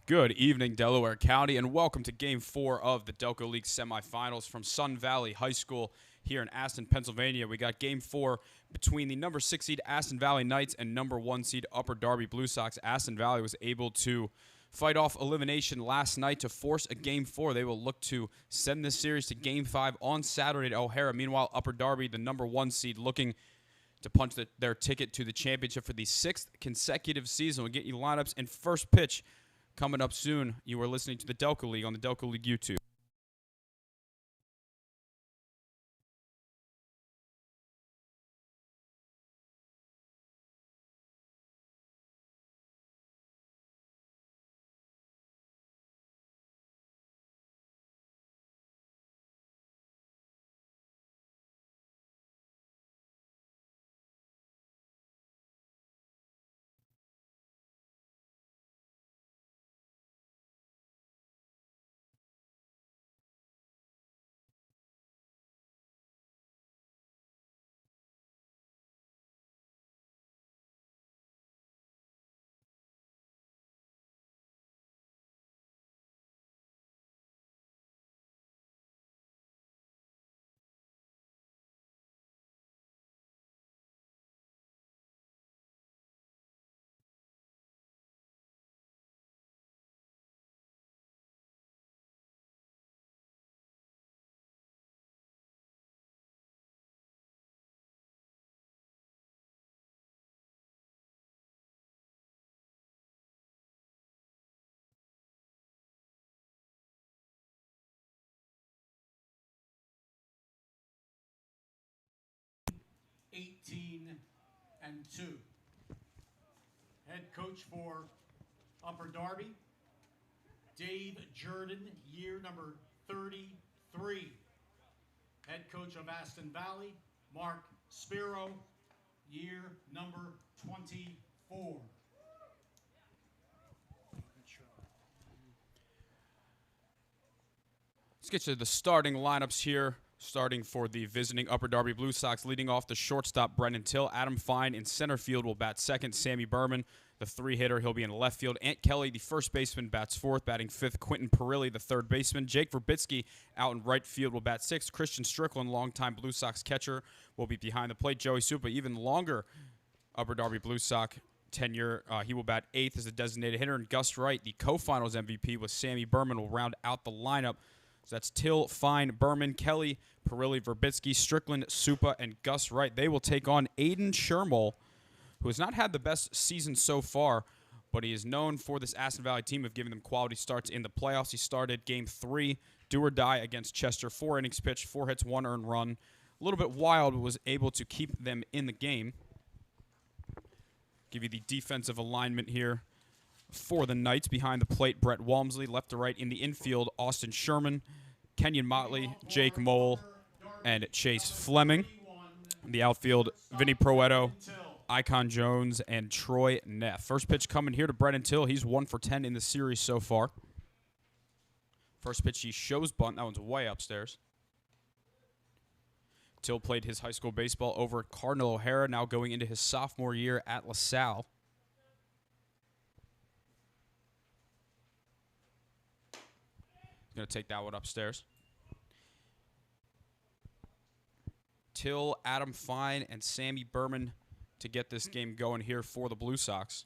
Good evening, Delaware County, and welcome to Game 4 of the Delco League Semifinals from Sun Valley High School here in Aston, Pennsylvania. We got Game 4 between the number 6 seed Aston Valley Knights and number 1 seed Upper Darby Blue Sox. Aston Valley was able to fight off elimination last night to force a Game 4. They will look to send this series to Game 5 on Saturday at O'Hara. Meanwhile, Upper Darby, the number 1 seed, looking to punch their ticket to the championship for the 6th consecutive season. We'll get you lineups and first pitch coming up soon. You are listening to the Delco League on the Delco League YouTube. And 2. Head coach for Upper Darby, Dave Jordan, year number 33. Head coach of Aston Valley, Mark Spiro, year number 24. Let's get to the starting lineups here. Starting for the visiting Upper Darby Blue Sox, leading off the shortstop, Brendan Till. Adam Fine in center field will bat second. Sammy Berman, the 3-hitter, he'll be in left field. Ant Kelly, the first baseman, bats fourth. Batting fifth, Quentin Perilli, the third baseman. Jake Verbitsky out in right field will bat sixth. Christian Strickland, longtime Blue Sox catcher, will be behind the plate. Joey Supa, even longer Upper Darby Blue Sox tenure, he will bat eighth as a designated hitter. And Gus Wright, the co-finals MVP with Sammy Berman, will round out the lineup. So that's Till, Fine, Berman, Kelly, Perilli, Verbitsky, Strickland, Supa, and Gus Wright. They will take on Aiden Shermole, who has not had the best season so far, but he is known for this Aston Valley team of giving them quality starts in the playoffs. He started Game 3, do or die against Chester. 4 innings pitched, 4 hits, 1 earned run. A little bit wild, but was able to keep them in the game. Give you the defensive alignment here for the Knights. Behind the plate, Brett Walmsley. Left to right in the infield, Austin Sherman, Kenyon Motley, Jake Mole, and Chase Fleming. In the outfield, Vinny Proetto, Icon Jones, and Troy Neff. First pitch coming here to Brendan Till. He's 1 for 10 in the series so far. First pitch, he shows bunt. That one's way upstairs. Till played his high school baseball over at Cardinal O'Hara, now going into his sophomore year at LaSalle. Going to take that one upstairs. Till, Adam Fine, and Sammy Berman to get this game going here for the Blue Sox.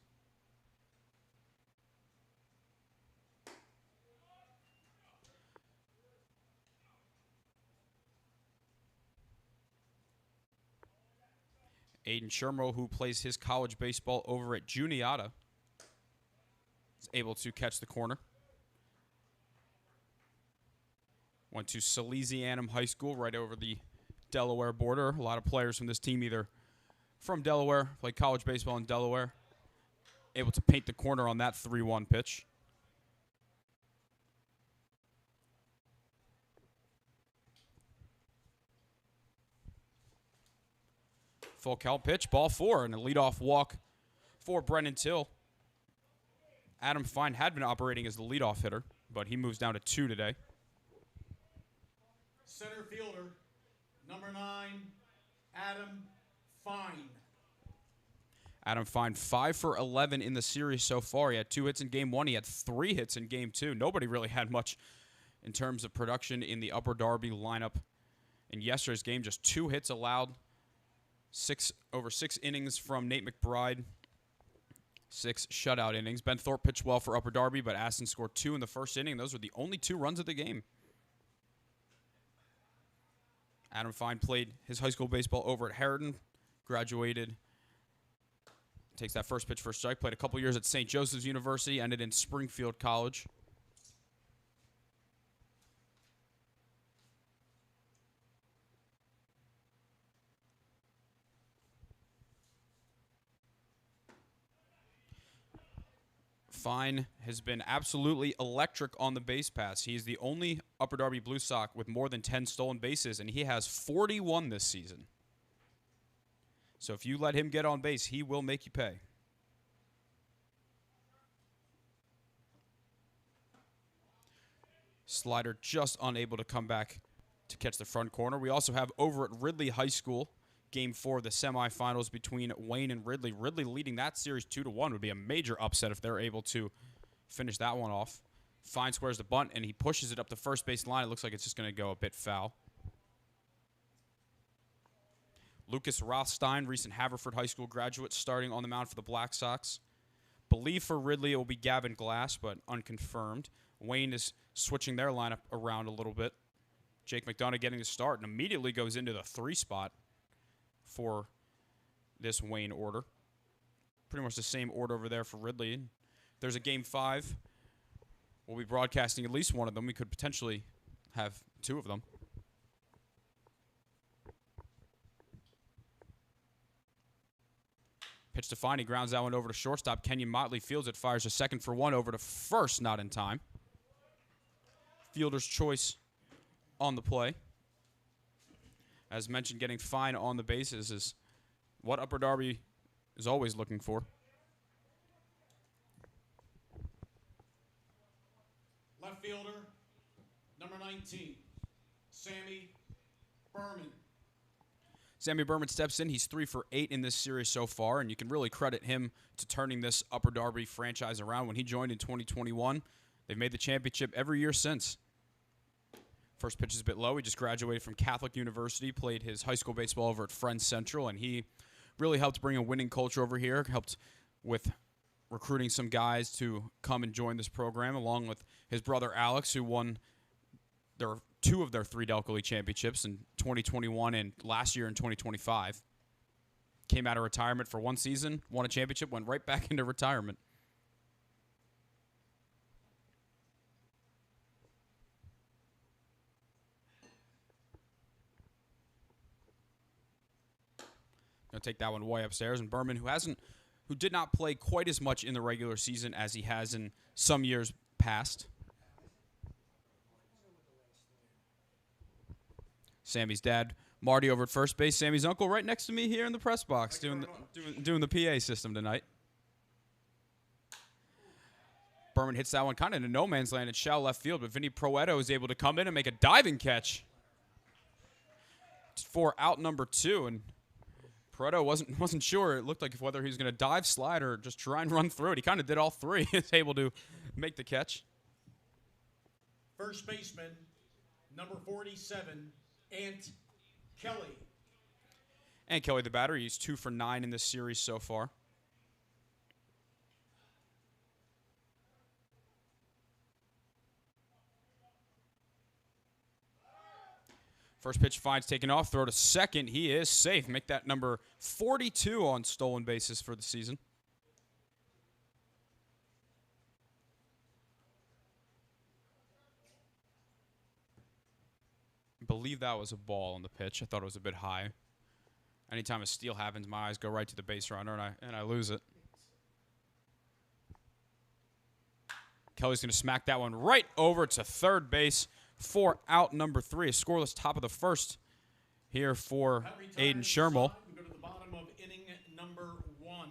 Aiden Shermole, who plays his college baseball over at Juniata, is able to catch the corner. Went to Salesianum High School right over the Delaware border. A lot of players from this team either from Delaware, played college baseball in Delaware. Able to paint the corner on that 3-1 pitch. Full count pitch, ball 4, and a leadoff walk for Brendan Till. Adam Fine had been operating as the leadoff hitter, but he moves down to 2 today. Center fielder, number 9, Adam Fine. Adam Fine, 5 for 11 in the series so far. He had 2 hits in game 1. He had 3 hits in game 2. Nobody really had much in terms of production in the Upper Darby lineup. In yesterday's game, just 2 hits allowed. Over 6 innings from Nate McBride. 6 shutout innings. Ben Thorpe pitched well for Upper Darby, but Aston scored 2 in the first inning. Those were the only 2 runs of the game. Adam Fine played his high school baseball over at Harridan, graduated, takes that first pitch for a strike, played a couple years at St. Joseph's University, ended in Springfield College. Fine has been absolutely electric on the base pass. He's the only Upper Darby Blue Sox with more than 10 stolen bases, and he has 41 this season. So if you let him get on base, he will make you pay. Slider just unable to come back to catch the front corner. We also have over at Ridley High School, Game 4 of the semifinals between Wayne and Ridley. Ridley leading that series 2-1 would be a major upset if they're able to finish that one off. Fine squares the bunt, and he pushes it up the first base line. It looks like it's just going to go a bit foul. Lucas Rothstein, recent Haverford High School graduate, starting on the mound for the Black Sox. Believe for Ridley it will be Gavin Glass, but unconfirmed. Wayne is switching their lineup around a little bit. Jake McDonough getting the start and immediately goes into the 3 spot for this Wayne order. Pretty much the same order over there for Ridley. There's a Game 5. We'll be broadcasting at least one of them. We could potentially have 2 of them. Pitch to Fine. He grounds that one over to shortstop. Kenyon Motley fields it, fires a second for 1 over to first, not in time. Fielder's choice on the play. As mentioned, getting Fine on the bases is what Upper Darby is always looking for. Left fielder, number 19, Sammy Berman. Sammy Berman steps in. He's 3 for 8 in this series so far, and you can really credit him to turning this Upper Darby franchise around. When he joined in 2021, they've made the championship every year since. First pitch is a bit low. He just graduated from Catholic University, played his high school baseball over at Friends Central, and he really helped bring a winning culture over here, helped with recruiting some guys to come and join this program, along with his brother Alex, who won 2 of their 3 Delco League championships in 2021 and last year in 2025. Came out of retirement for 1 season, won a championship, went right back into retirement. Gonna take that one way upstairs, and Berman, who did not play quite as much in the regular season as he has in some years past. Sammy's dad, Marty, over at first base. Sammy's uncle right next to me here in the press box doing the PA system tonight. Berman hits that one kind of into no man's land in shallow left field, but Vinny Proetto is able to come in and make a diving catch for out number 2, and Proetto wasn't sure. It looked like whether he was going to dive, slide, or just try and run through it. He kind of did all 3. He was able to make the catch. First baseman, number 47, Ant Kelly. And Kelly, the batter, he's 2 for 9 in this series so far. First pitch, Fine's taken off. Throw to second. He is safe. Make that number 42 on stolen bases for the season. I believe that was a ball on the pitch. I thought it was a bit high. Anytime a steal happens, my eyes go right to the base runner, and I lose it. Kelly's going to smack that one right over to third base for out number 3. A scoreless top of the first here for Aiden Shermill. We go to the bottom of inning number 1.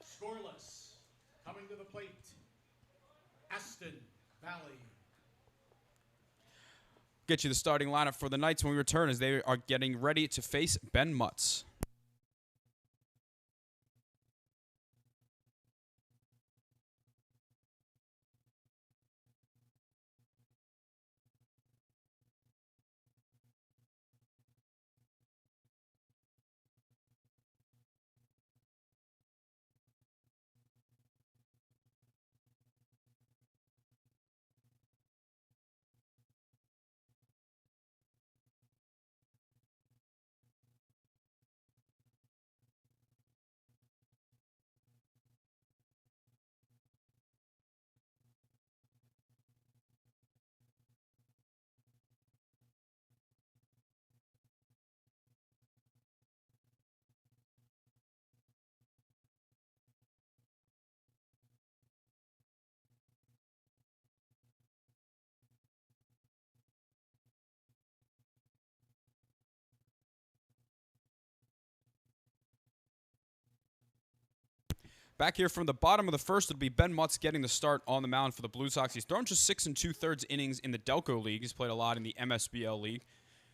Scoreless. Coming to the plate, Aston Valley. Get you the starting lineup for the Knights when we return as they are getting ready to face Ben Mutz. Back here from the bottom of the first, it'll be Ben Mutz getting the start on the mound for the Blue Sox. He's thrown just 6 2/3 innings in the Delco League. He's played a lot in the MSBL League.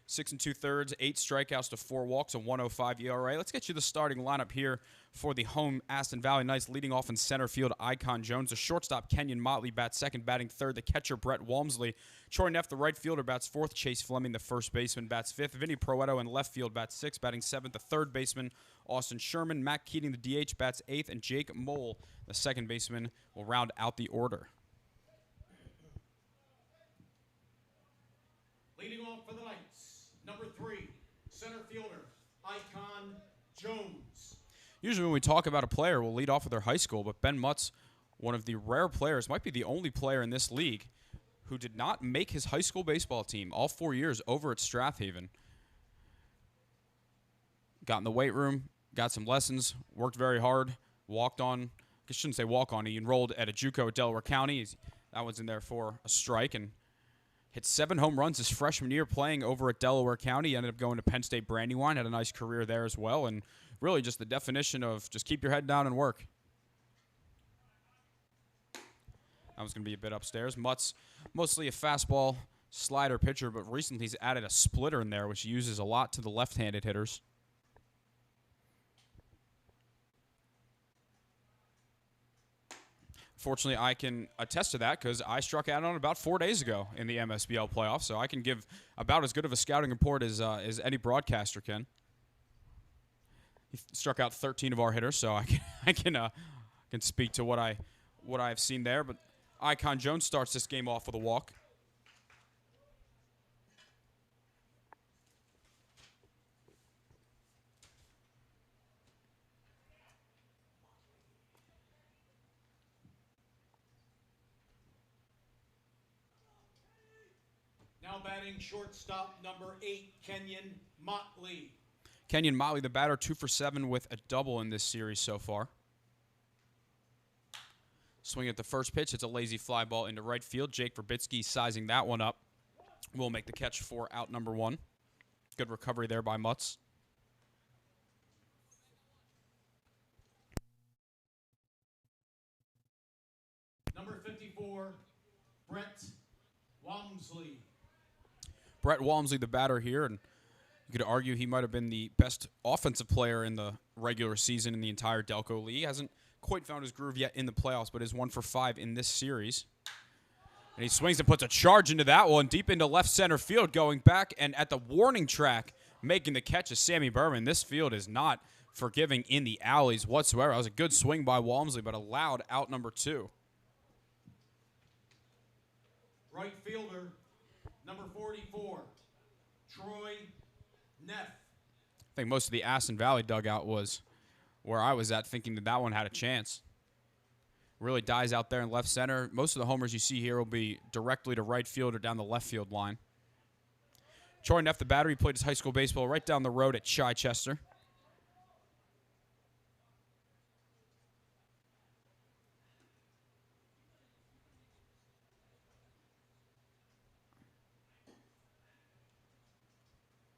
6 2/3, 8 strikeouts to 4 walks, a 1.05 ERA. Let's get you the starting lineup here for the home Aston Valley Knights. Leading off in center field, Icon Jones. The shortstop, Kenyon Motley, bats second. Batting third, the catcher, Brett Walmsley. Troy Neff, the right fielder, bats fourth. Chase Fleming, the first baseman, bats fifth. Vinny Proetto in left field, bats sixth. Batting seventh, the third baseman, Austin Sherman. Matt Keating, the DH, bats eighth. And Jake Mole, the second baseman, will round out the order. Leading off for the Knights, number 3, center fielder, Icon Jones. Usually when we talk about a player, we'll lead off with their high school, but Ben Mutz, one of the rare players, might be the only player in this league who did not make his high school baseball team all 4 years over at Strathaven. Got in the weight room, got some lessons, worked very hard, walked on, I shouldn't say walk on, he enrolled at a JUCO at Delaware County. That one's in there for a strike, and hit 7 home runs his freshman year playing over at Delaware County. He ended up going to Penn State Brandywine, had a nice career there as well, and really just the definition of just keep your head down and work. That was going to be a bit upstairs. Mutz, mostly a fastball slider pitcher, but recently he's added a splitter in there, which he uses a lot to the left-handed hitters. Fortunately, I can attest to that because I struck out on it about 4 days ago in the MSBL playoffs, so I can give about as good of a scouting report as any broadcaster can. He struck out 13 of our hitters, so I can speak to what I've seen there. But Icon Jones starts this game off with a walk. Now batting shortstop, number 8, Kenyon Motley. Kenyon Motley, the batter, 2 for 7 with a double in this series so far. Swing at the first pitch. It's a lazy fly ball into right field. Jake Verbitsky sizing that one up. Will make the catch for out number 1. Good recovery there by Mutz. Number 54, Brett Walmsley. Brett Walmsley, the batter here, and you could argue he might have been the best offensive player in the regular season in the entire Delco League. Hasn't quite found his groove yet in the playoffs, but is 1 for 5 in this series. And he swings and puts a charge into that one, deep into left center field, going back and at the warning track, making the catch is Sammy Berman. This field is not forgiving in the alleys whatsoever. That was a good swing by Walmsley, but allowed out number 2. Right fielder, number 44, Troy Neff. I think most of the Aston Valley dugout was where I was at, thinking that one had a chance. Really dies out there in left center. Most of the homers you see here will be directly to right field or down the left field line. Troy Neff, the batter, he played his high school baseball right down the road at Chichester.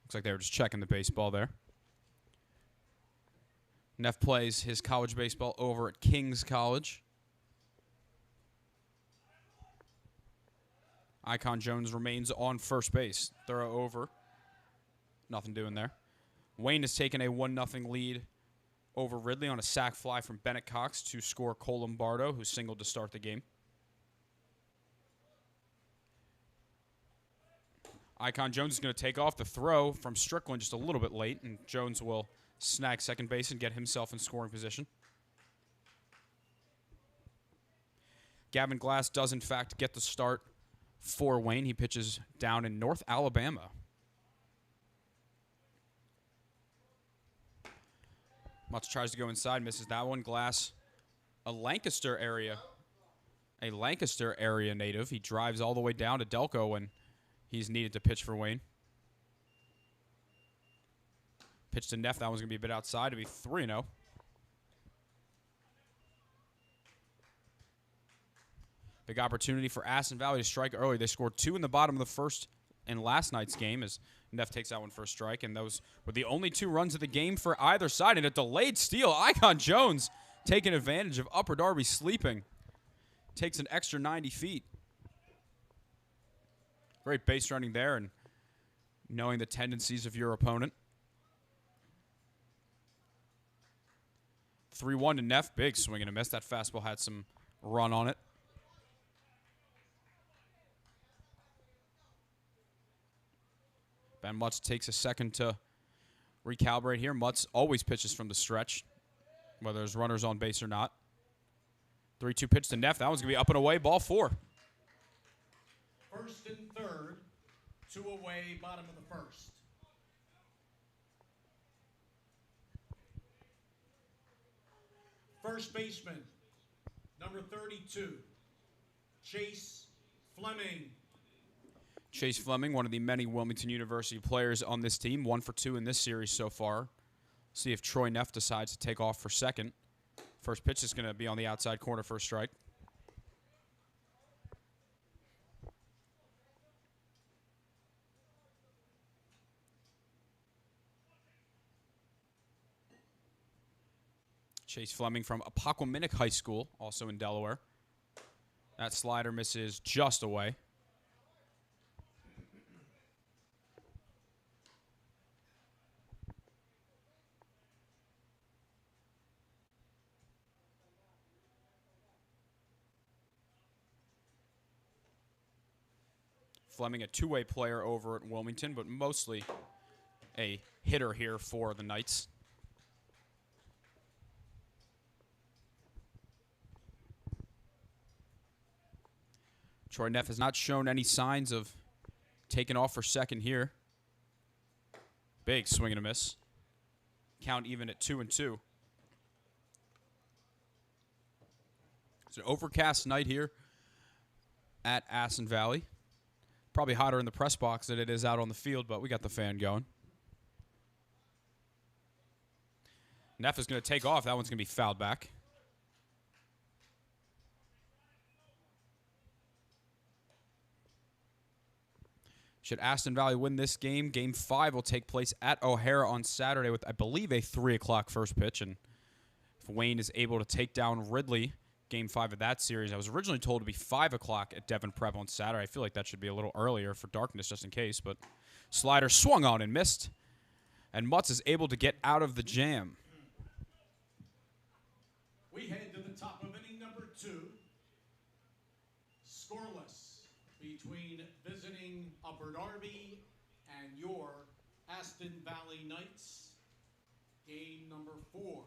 Looks like they were just checking the baseball there. Neff plays his college baseball over at King's College. Icon Jones remains on first base. Throw over. Nothing doing there. Wayne has taken a 1-0 lead over Ridley on a sac fly from Bennett Cox to score Cole Lombardo, who singled to start the game. Icon Jones is going to take off the throw from Strickland just a little bit late, and Jones will snag second base and get himself in scoring position. Gavin Glass does, in fact, get the start for Wayne. He pitches down in North Alabama. Mutz tries to go inside, misses that one. Glass, a Lancaster area native. He drives all the way down to Delco when he's needed to pitch for Wayne. Pitch to Neff. That one's going to be a bit outside to be 3-0. Big opportunity for Aston Valley to strike early. They scored 2 in the bottom of the first in last night's game as Neff takes that one for a strike. And those were the only 2 runs of the game for either side. And a delayed steal. Icon Jones taking advantage of Upper Darby sleeping. Takes an extra 90 feet. Great base running there and knowing the tendencies of your opponent. 3-1 to Neff. Big swing and a miss. That fastball had some run on it. Ben Mutz takes a second to recalibrate here. Mutz always pitches from the stretch, whether there's runners on base or not. 3-2 pitch to Neff. That one's going to be up and away. Ball 4. First and third, 2 away, bottom of the first. First baseman, number 32, Chase Fleming. Chase Fleming, one of the many Wilmington University players on this team, 1 for 2 in this series so far. See if Troy Neff decides to take off for second. First pitch is going to be on the outside corner for a strike. Chase Fleming from Appoquinimink High School, also in Delaware. That slider misses just away. Fleming, a two-way player over at Wilmington, but mostly a hitter here for the Knights. Troy Neff has not shown any signs of taking off for second here. Big swing and a miss. Count even at 2-2. It's an overcast night here at Aston Valley. Probably hotter in the press box than it is out on the field, but we got the fan going. Neff is going to take off. That one's going to be fouled back. Should Aston Valley win this game, Game 5 will take place at O'Hara on Saturday with, I believe, a 3 o'clock first pitch. And if Wayne is able to take down Ridley, Game 5 of that series, I was originally told to be 5 o'clock at Devon Prep on Saturday. I feel like that should be a little earlier for darkness just in case. But slider swung on and missed. And Mutz is able to get out of the jam. We head to the top of inning number 2. Scoreless between visiting Upper Darby and your Aston Valley Knights. Game number 4.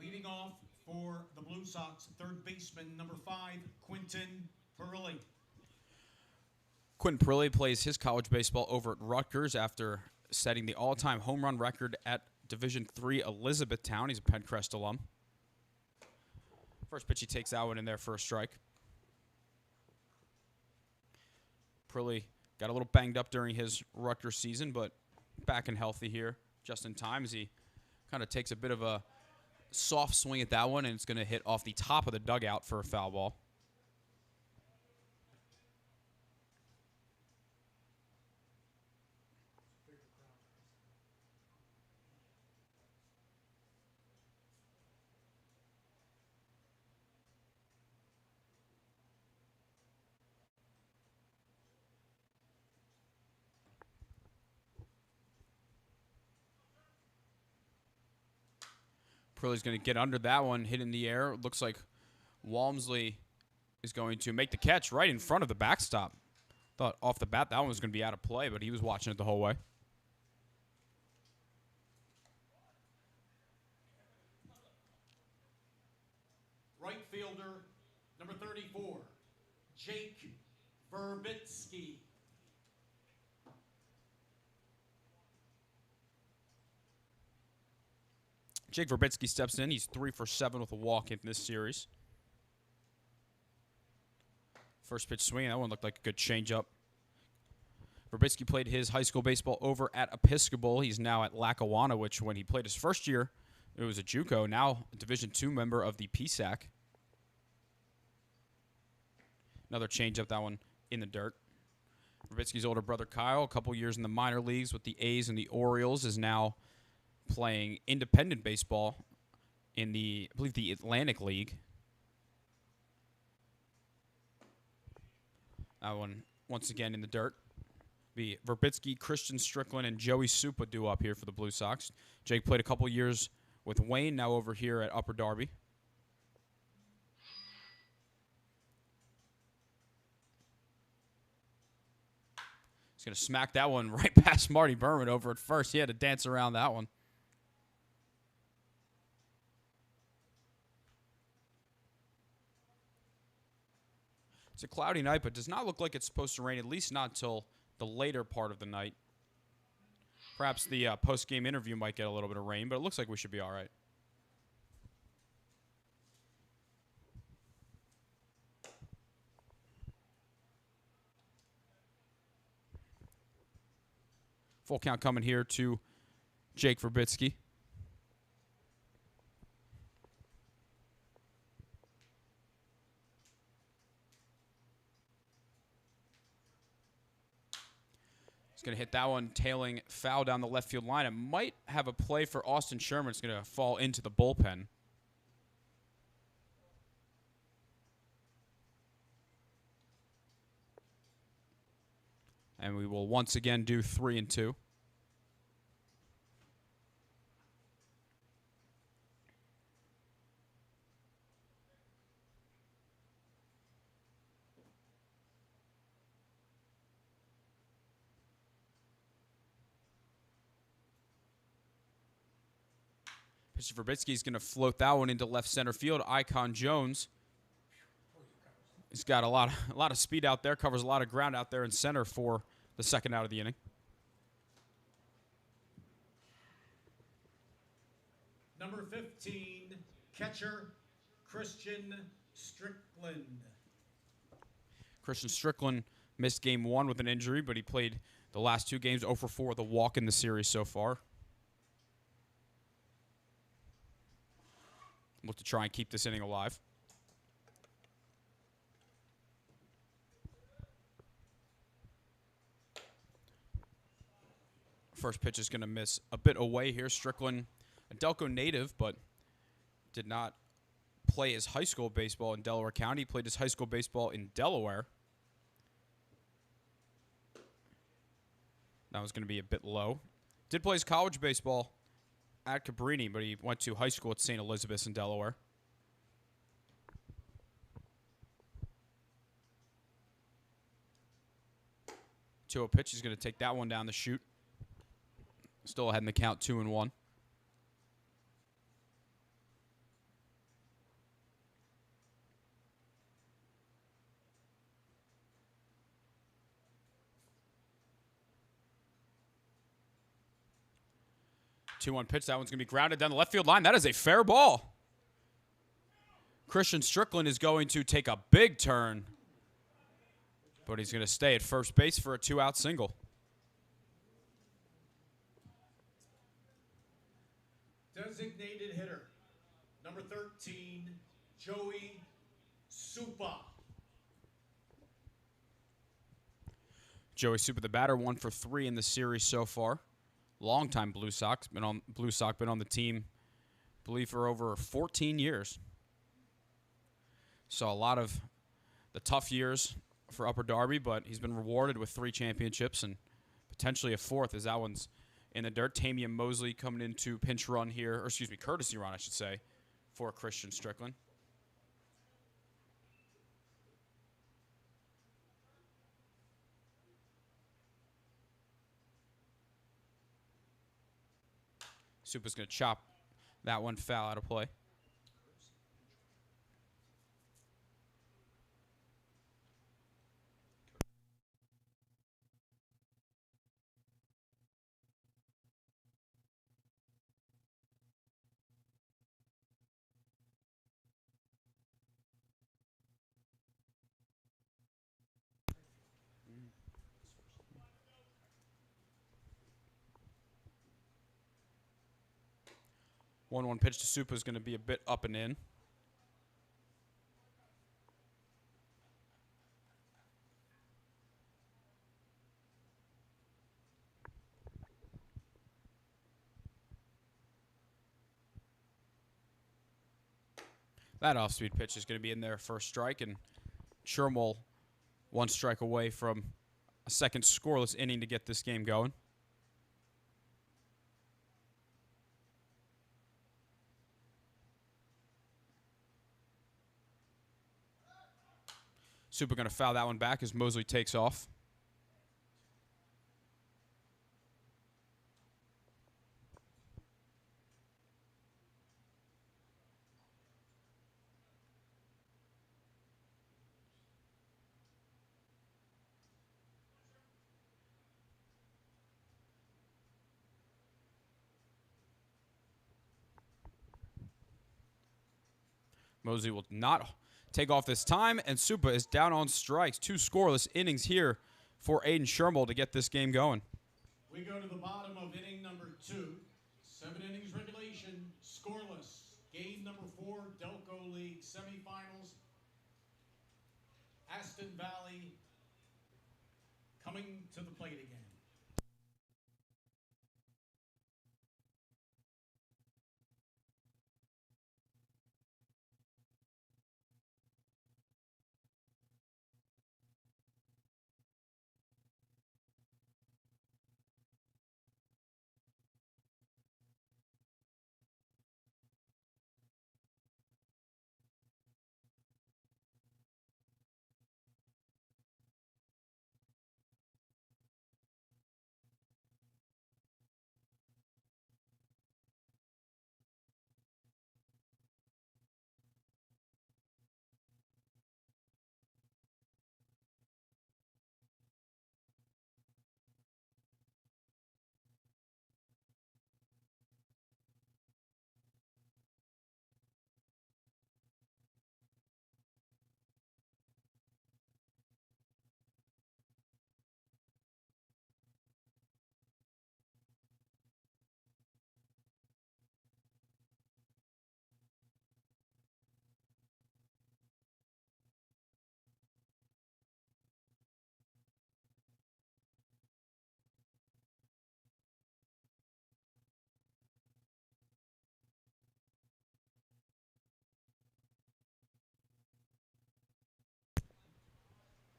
Leading off for the Blue Sox, third baseman, number 5, Quentin Perilli. Quentin Perilli plays his college baseball over at Rutgers after setting the all-time home run record at Division III Elizabethtown. He's a Pencrest alum. First pitch, he takes that one in there for a strike. Perilli got a little banged up during his Rutgers season, but back and healthy here just in time as he kind of takes a bit of a soft swing at that one, and it's going to hit off the top of the dugout for a foul ball. Prilly's going to get under that one, hit in the air. Looks like Walmsley is going to make the catch right in front of the backstop. Thought off the bat that one was going to be out of play, but he was watching it the whole way. Right fielder, number 34, Jake Verbitsky. Jake Verbitsky steps in. He's 3 for 7 with a walk in this series. First pitch swing, that one looked like a good changeup. Verbitsky played his high school baseball over at Episcopal. He's now at Lackawanna, which when he played his first year, it was a JUCO, now a Division II member of the PSAC. Another changeup, that one in the dirt. Verbitsky's older brother Kyle, a couple years in the minor leagues with the A's and the Orioles, is now playing independent baseball in the, I believe, the Atlantic League. That one, once again, in the dirt. Be Verbitsky, Christian Strickland, and Joey Supa due up here for the Blue Sox. Jake played a couple years with Wayne, now over here at Upper Darby. He's going to smack that one right past Marty Berman over at first. He had to dance around that one. It's a cloudy night, but does not look like it's supposed to rain, at least not until the later part of the night. Perhaps the post-game interview might get a little bit of rain, but it looks like we should be all right. Full count coming here to Jake Verbitsky. He's going to hit that one, tailing foul down the left field line. It might have a play for Austin Sherman. It's going to fall into the bullpen. And we will once again do 3 and 2. Pitch for Verbitsky is going to float that one into left center field. Icon Jones. He's got a lot of speed out there, covers a lot of ground out there in center for the second out of the inning. Number 15, catcher, Christian Strickland. Christian Strickland missed game 1 with an injury, but he played the last 2 games, 0 for 4 with a walk in the series so far. Look to try and keep this inning alive. First pitch is going to miss a bit away here. Strickland, a Delco native, but did not play his high school baseball in Delaware County. He played his high school baseball in Delaware. That was going to be a bit low. Did play his college baseball at Cabrini, but he went to high school at St. Elizabeth's in Delaware. 2-0 pitch. He's going to take that one down the chute. Still ahead in the count, 2-1. Two-one pitch. That one's going to be grounded down the left field line. That is a fair ball. Christian Strickland is going to take a big turn, but he's going to stay at first base for a 2-out single. Designated hitter, number 13, Joey Supa. Joey Supa, the batter, 1 for 3 in the series so far. Longtime Blue Sox, been on the team, I believe, for over 14 years. Saw a lot of the tough years for Upper Darby, but he's been rewarded with 3 championships and potentially a 4th, as that one's in the dirt. Tamian Mosley coming into pinch run here, or excuse me, courtesy run, I should say, for Christian Strickland. Supa's going to chop that one foul out of play. One pitch to Supa is going to be a bit up and in. That off-speed pitch is going to be in there for a strike, and Shermel one strike away from a second scoreless inning to get this game going. Supa going to foul that one back as Mosley takes off. Mosley will not take off this time, and Supa is down on strikes. 2 scoreless innings here for Aiden Shermel to get this game going. We go to the bottom of inning number 2. 7 innings regulation, scoreless. Game number 4, Delco League Semifinals. Aston Valley coming to the plate again.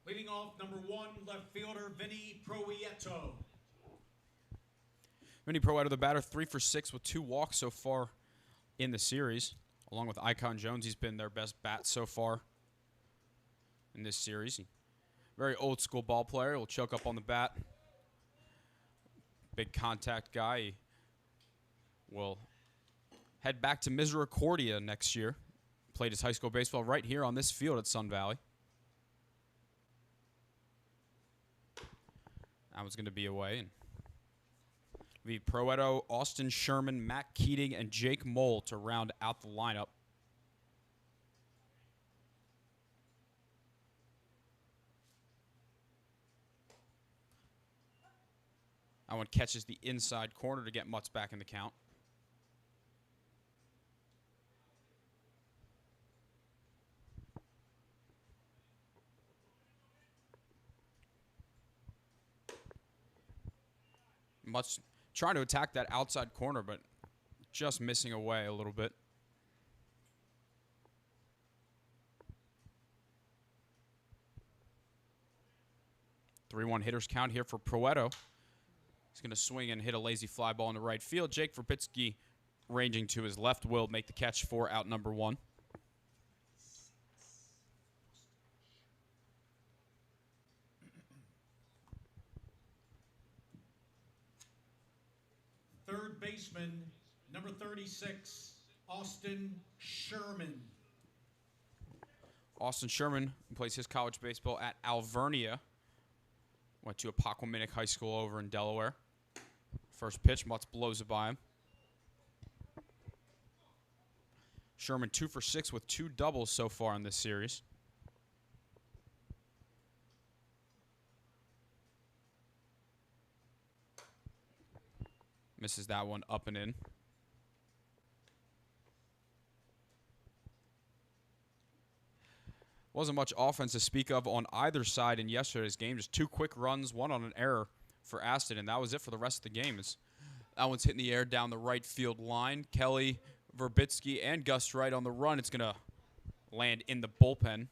Leading off, number 1, left fielder, Vinny Proieto. Vinny Proieto, the batter, 3 for 6 with 2 walks so far in the series. Along with Icon Jones, he's been their best bat so far in this series. Very old school ball player. Will choke up on the bat. Big contact guy. He will head back to Misericordia next year. Played his high school baseball right here on this field at Sun Valley. That was going to be away. And be Proieto, Austin Sherman, Matt Keating, and Jake Mole to round out the lineup. That one catches the inside corner to get Mutz back in the count. Mutz trying to attack that outside corner, but just missing away a little bit. Three-one hitters count here for Proieto. He's going to swing and hit a lazy fly ball in the right field. Jake Verbitsky, ranging to his left, will make the catch for out number 1. Third baseman, number 36, Aston Sherman. Aston Sherman plays his college baseball at Alvernia. Went to Appoquinimink High School over in Delaware. First pitch, Mutz blows it by him. Sherman 2 for 6 with 2 doubles so far in this series. Misses that one up and in. Wasn't much offense to speak of on either side in yesterday's game. Just 2 quick runs, 1 on an error for Aston, and that was it for the rest of the game. That one's hitting the air down the right field line. Kelly, Verbitsky, and Gus Wright on the run. It's going to land in the bullpen.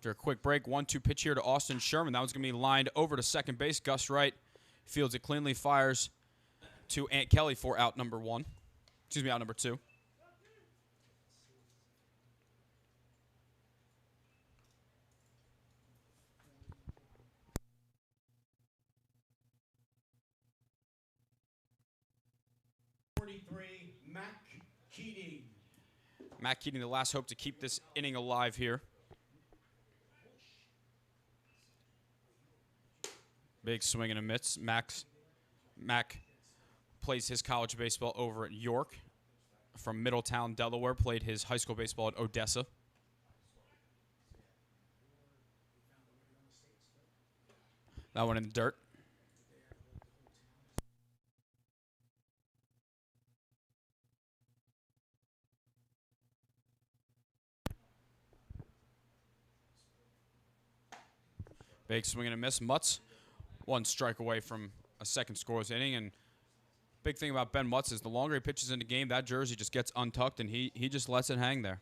After a quick break, 1-2 pitch here to Aston Sherman. That one's going to be lined over to second base. Gus Wright fields it cleanly, fires to Ant Kelly for out number 1. Excuse me, out number 2. Matt Keating. Matt Keating, the last hope to keep this inning alive here. Big swing and a miss. Mac plays his college baseball over at York. From Middletown, Delaware, played his high school baseball at Odessa. That one in the dirt. Big swing and a miss. Mutz, 1 strike away from a second scoreless inning. And big thing about Ben Mutz is the longer he pitches in the game, that jersey just gets untucked, and he just lets it hang there.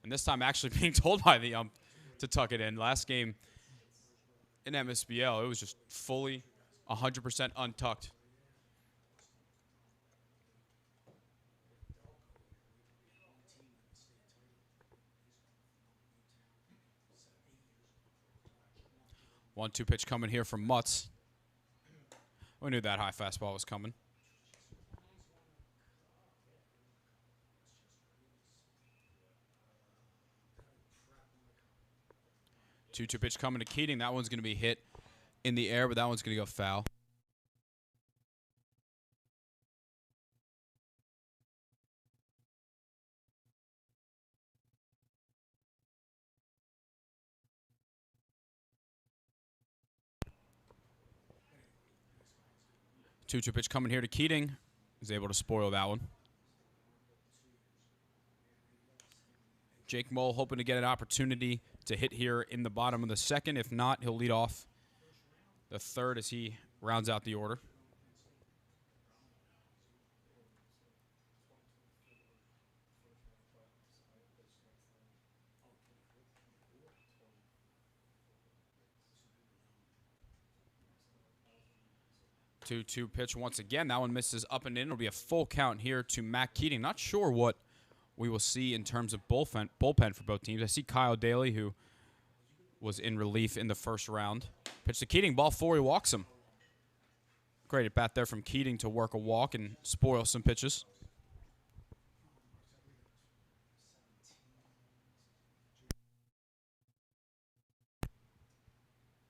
And this time actually being told by the ump to tuck it in. Last game in MSBL, it was just fully 100% untucked. One-two pitch coming here from Mutz. We knew that high fastball was coming. Two-two pitch coming to Keating. That one's going to be hit in the air, but that one's going to go foul. Two-two pitch coming here to Keating. He's able to spoil that one. Jake Mole hoping to get an opportunity to hit here in the bottom of the second. If not, he'll lead off the third as he rounds out the order. Two-two pitch once again. That one misses up and in. It'll be a full count here to Matt Keating. Not sure what we will see in terms of bullpen for both teams. I see Kyle Daly, who was in relief in the first round. Pitch to Keating, ball 4, he walks him. Great at bat there from Keating to work a walk and spoil some pitches.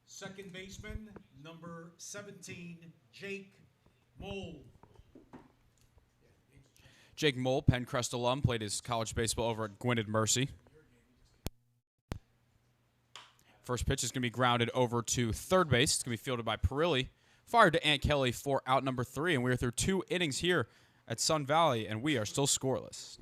Second baseman, number 17, Jake Mole. Jake Mole, Penncrest alum, played his college baseball over at Gwinnett Mercy. First pitch is going to be grounded over to third base. It's going to be fielded by Perilli. Fired to Ant Kelly for out number 3, and we're through 2 innings here at Sun Valley, and we are still scoreless.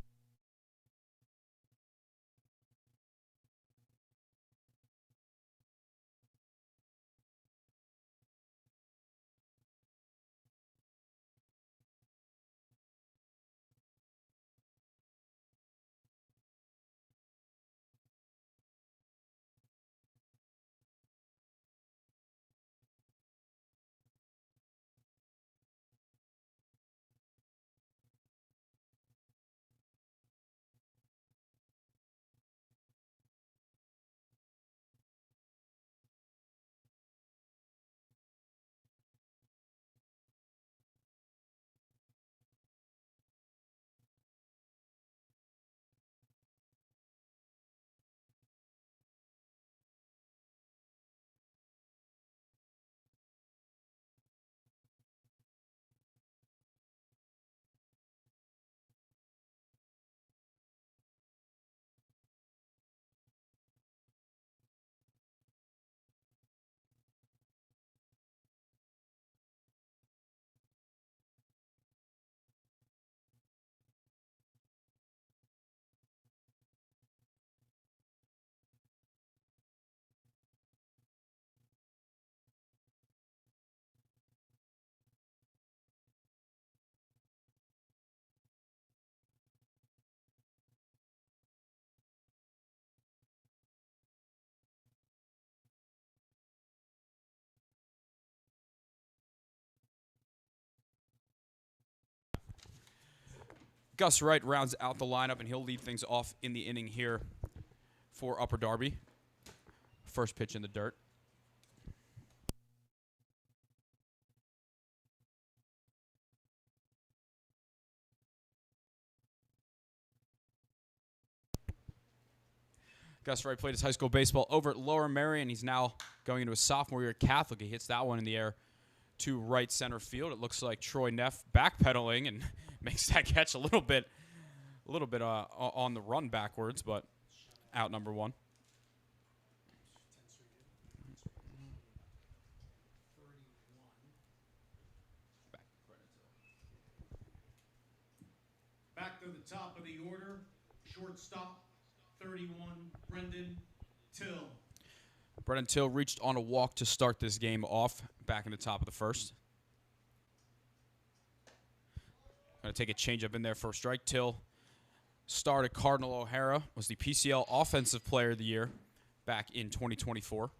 Gus Wright rounds out the lineup, and he'll lead things off in the inning here for Upper Darby. First pitch in the dirt. Gus Wright played his high school baseball over at Lower Merion. He's now going into his sophomore year at Catholic. He hits that one in the air to right center field. It looks like Troy Neff backpedaling and makes that catch a little bit on the run backwards, but out number one. Back to the top of the order, shortstop, 31, Brendan Till. Brendan Till reached on a walk to start this game off back in the top of the first. Going to take a changeup in there for a strike. Till started Cardinal O'Hara, was the PCL Offensive Player of the Year back in 2024.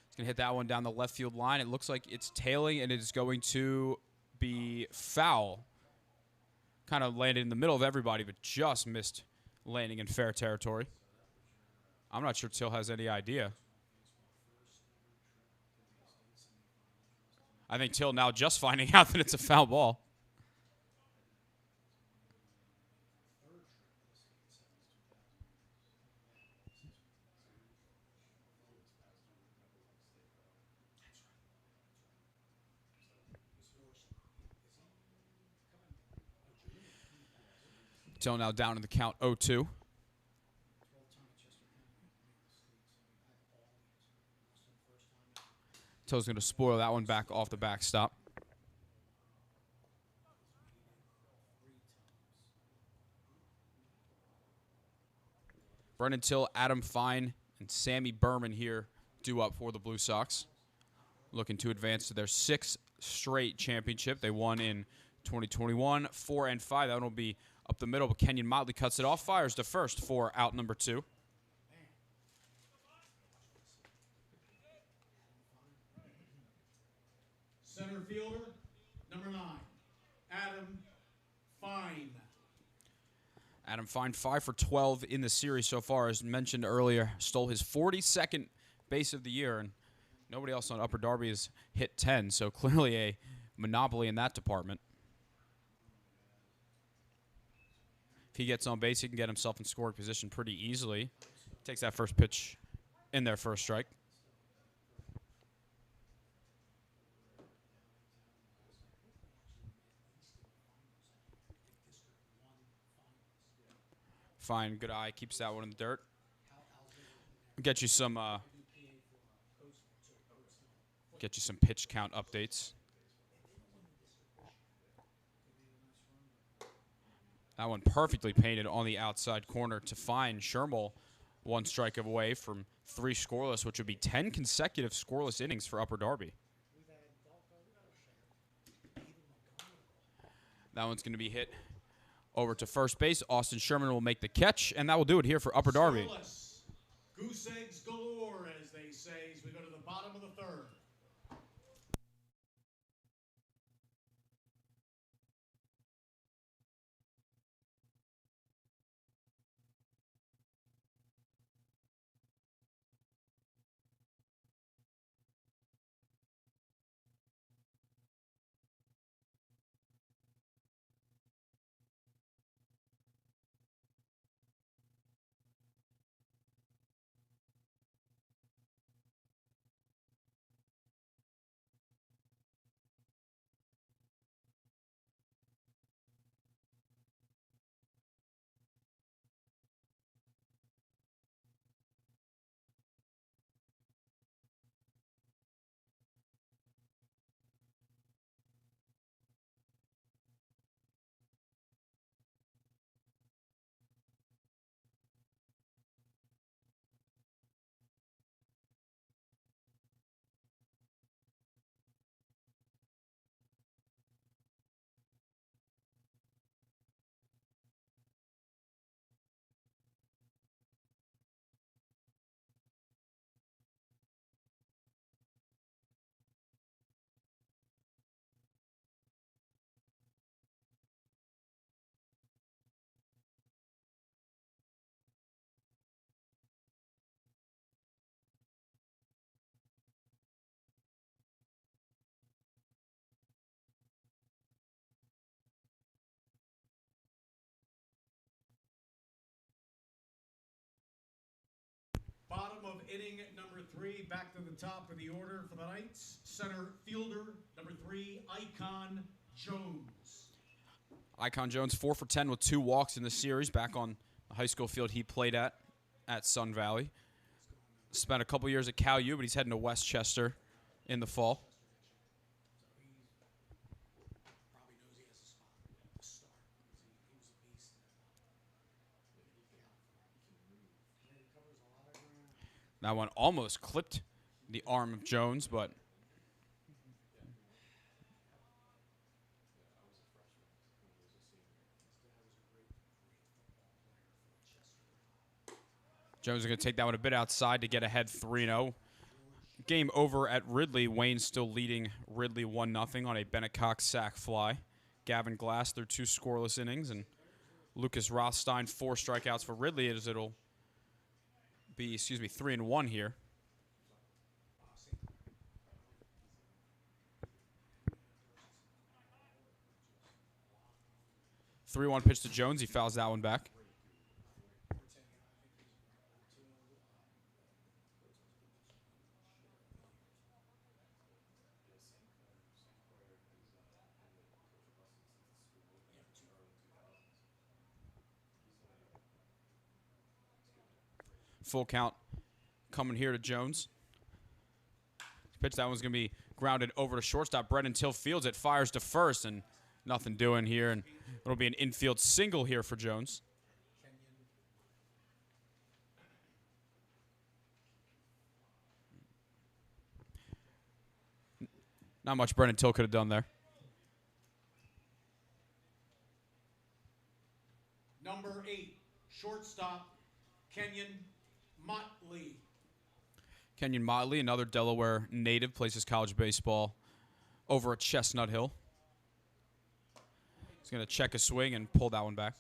He's going to hit that one down the left field line. It looks like it's tailing, and it is going to be foul. Kind of landed in the middle of everybody, but just missed landing in fair territory. I'm not sure Till has any idea. I think Till now just finding out that it's a foul ball. Till now down in the count 0-2. Till's going to spoil that one back off the backstop. Brendan Till, Adam Fine, and Sammy Berman here due up for the Blue Sox. Looking to advance to their 6th straight championship. They won in 2021, 4 and 5. That one will be up the middle, but Kenyon Motley cuts it off, fires to first for out number 2. Center fielder, number 9, Adam Fine. Adam Fine, 5 for 12 in the series so far. As mentioned earlier, stole his 42nd base of the year, and nobody else on Upper Darby has hit 10, so clearly a monopoly in that department. If he gets on base, he can get himself in scoring position pretty easily. Takes that first pitch in there for a strike. Fine, good eye, keeps that one in the dirt. Get you some pitch count updates. That one perfectly painted on the outside corner to find Shermel one strike away from 3 scoreless, which would be 10 consecutive scoreless innings for Upper Darby. That one's going to be hit over to first base. Austin Sherman will make the catch, and that will do it here for Upper Darby. Scoreless. Goose eggs galore, as they say, as we go to the bottom of the third. Bottom of inning number 3, back to the top of the order for the Knights. Center fielder, number 3, Icon Jones. Icon Jones, 4 for 10 with 2 walks in the series, back on the high school field he played at Aston Valley. Spent a couple years at Cal U, but he's heading to Westchester in the fall. That one almost clipped the arm of Jones, but Jones is going to take that one a bit outside to get ahead 3-0. Game over at Ridley. Wayne still leading Ridley 1-0 on a Bennett Cox sac fly. Gavin Glass through 2 scoreless innings, and Lucas Rothstein 4 strikeouts for Ridley, as it'll be, 3-1 here. The 3-1 pitch to Jones. He fouls that one back. Full count coming here to Jones. Pitch, that one's going to be grounded over to shortstop. Brennan Till fields it, fires to first, and nothing doing here. And it'll be an infield single here for Jones. Not much Brennan Till could have done there. Number 8, shortstop, Kenyon Motley. Kenyon Motley, another Delaware native, plays his college baseball over at Chestnut Hill. He's going to check a swing and pull that one back.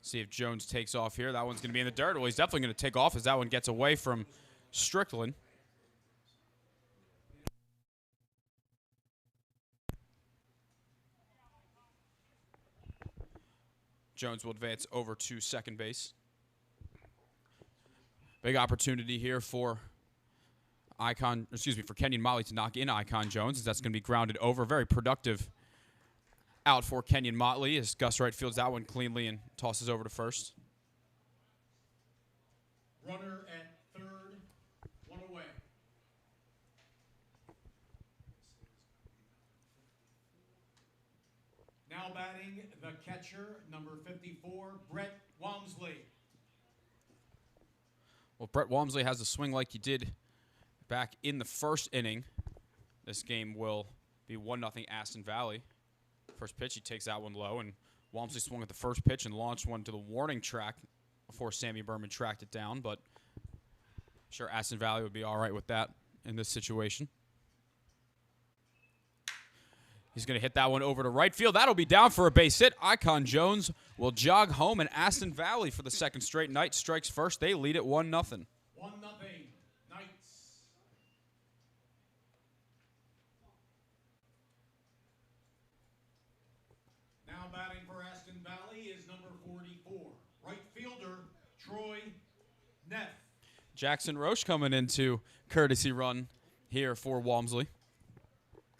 See if Jones takes off here. That one's going to be in the dirt. Well, he's definitely going to take off as that one gets away from Strickland. Jones will advance over to second base. Big opportunity here for Kenyon Motley to knock in Icon Jones, as that's going to be grounded over. Very productive out for Kenyon Motley as Gus Wright fields that one cleanly and tosses over to first. Runner at third batting, the catcher, number 54, Brett Walmsley. Well, Brett Walmsley has a swing like he did back in the first inning. This game will be 1-0 Aston Valley. First pitch, he takes that one low, and Walmsley swung at the first pitch and launched one to the warning track before Sammy Berman tracked it down, but I'm sure Aston Valley would be all right with that in this situation. He's going to hit that one over to right field. That'll be down for a base hit. Icon Jones will jog home, and Aston Valley, for the second straight night, strikes first. They lead it 1-0. 1-0, Knights. Now batting for Aston Valley is number 44, right fielder, Troy Neff. Jackson Roche coming into courtesy run here for Walmsley.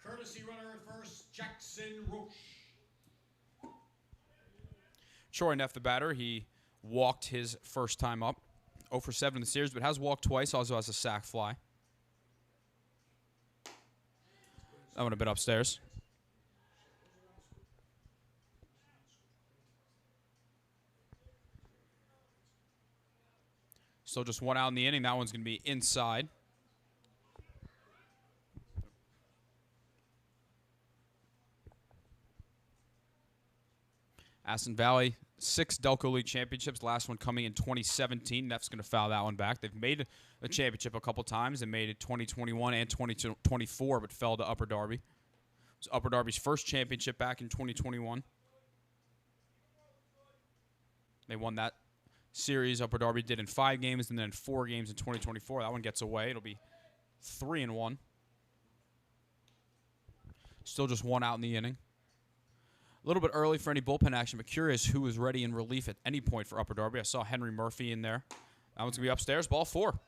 Courtesy runner at first, Jackson Roche. Troy Neff, the batter, he walked his first time up. 0 for 7 in the series, but has walked twice, also has a sac fly. That one a bit upstairs. Still just one out in the inning. That one's going to be inside. Aston Valley, 6 Delco League championships. Last one coming in 2017. Neff's going to foul that one back. They've made a championship a couple times. They made it 2021 and 2024, but fell to Upper Darby. It was Upper Darby's first championship back in 2021. They won that series. Upper Darby did in 5 games and then in 4 games in 2024. That one gets away. It'll be 3-1. Still just one out in the inning. A little bit early for any bullpen action, but curious who was ready in relief at any point for Upper Darby. I saw Henry Murphy in there. That one's going to be upstairs. Ball 4.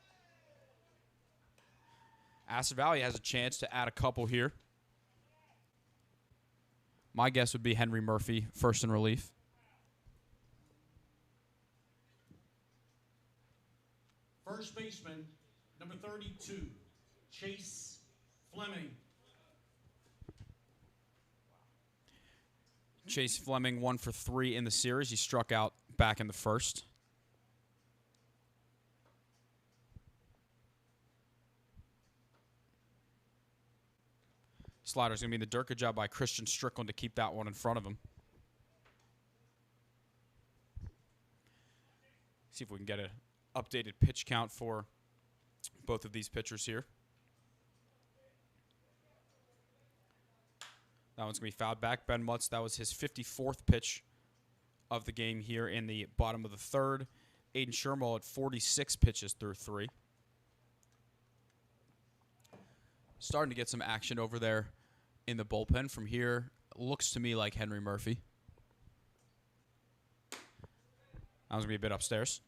Aston Valley has a chance to add a couple here. My guess would be Henry Murphy first in relief. First baseman, number 32, Chase Fleming. Chase Fleming 1 for 3 in the series. He struck out back in the first. Slider's going to be in the dirt. Good job by Christian Strickland to keep that one in front of him. See if we can get an updated pitch count for both of these pitchers here. That one's going to be fouled back. Ben Mutz, that was his 54th pitch of the game here in the bottom of the third. Aiden Shermall at 46 pitches through 3. Starting to get some action over there in the bullpen. From here, looks to me like Henry Murphy. That was going to be a bit upstairs.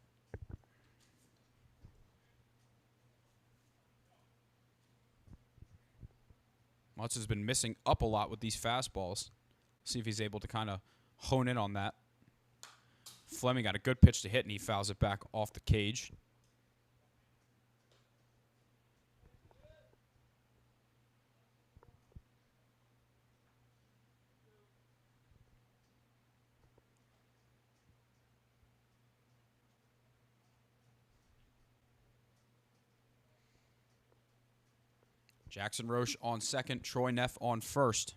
Mutz has been missing up a lot with these fastballs. See if he's able to kind of hone in on that. Fleming got a good pitch to hit, and he fouls it back off the cage. Jackson Roche on second, Troy Neff on first.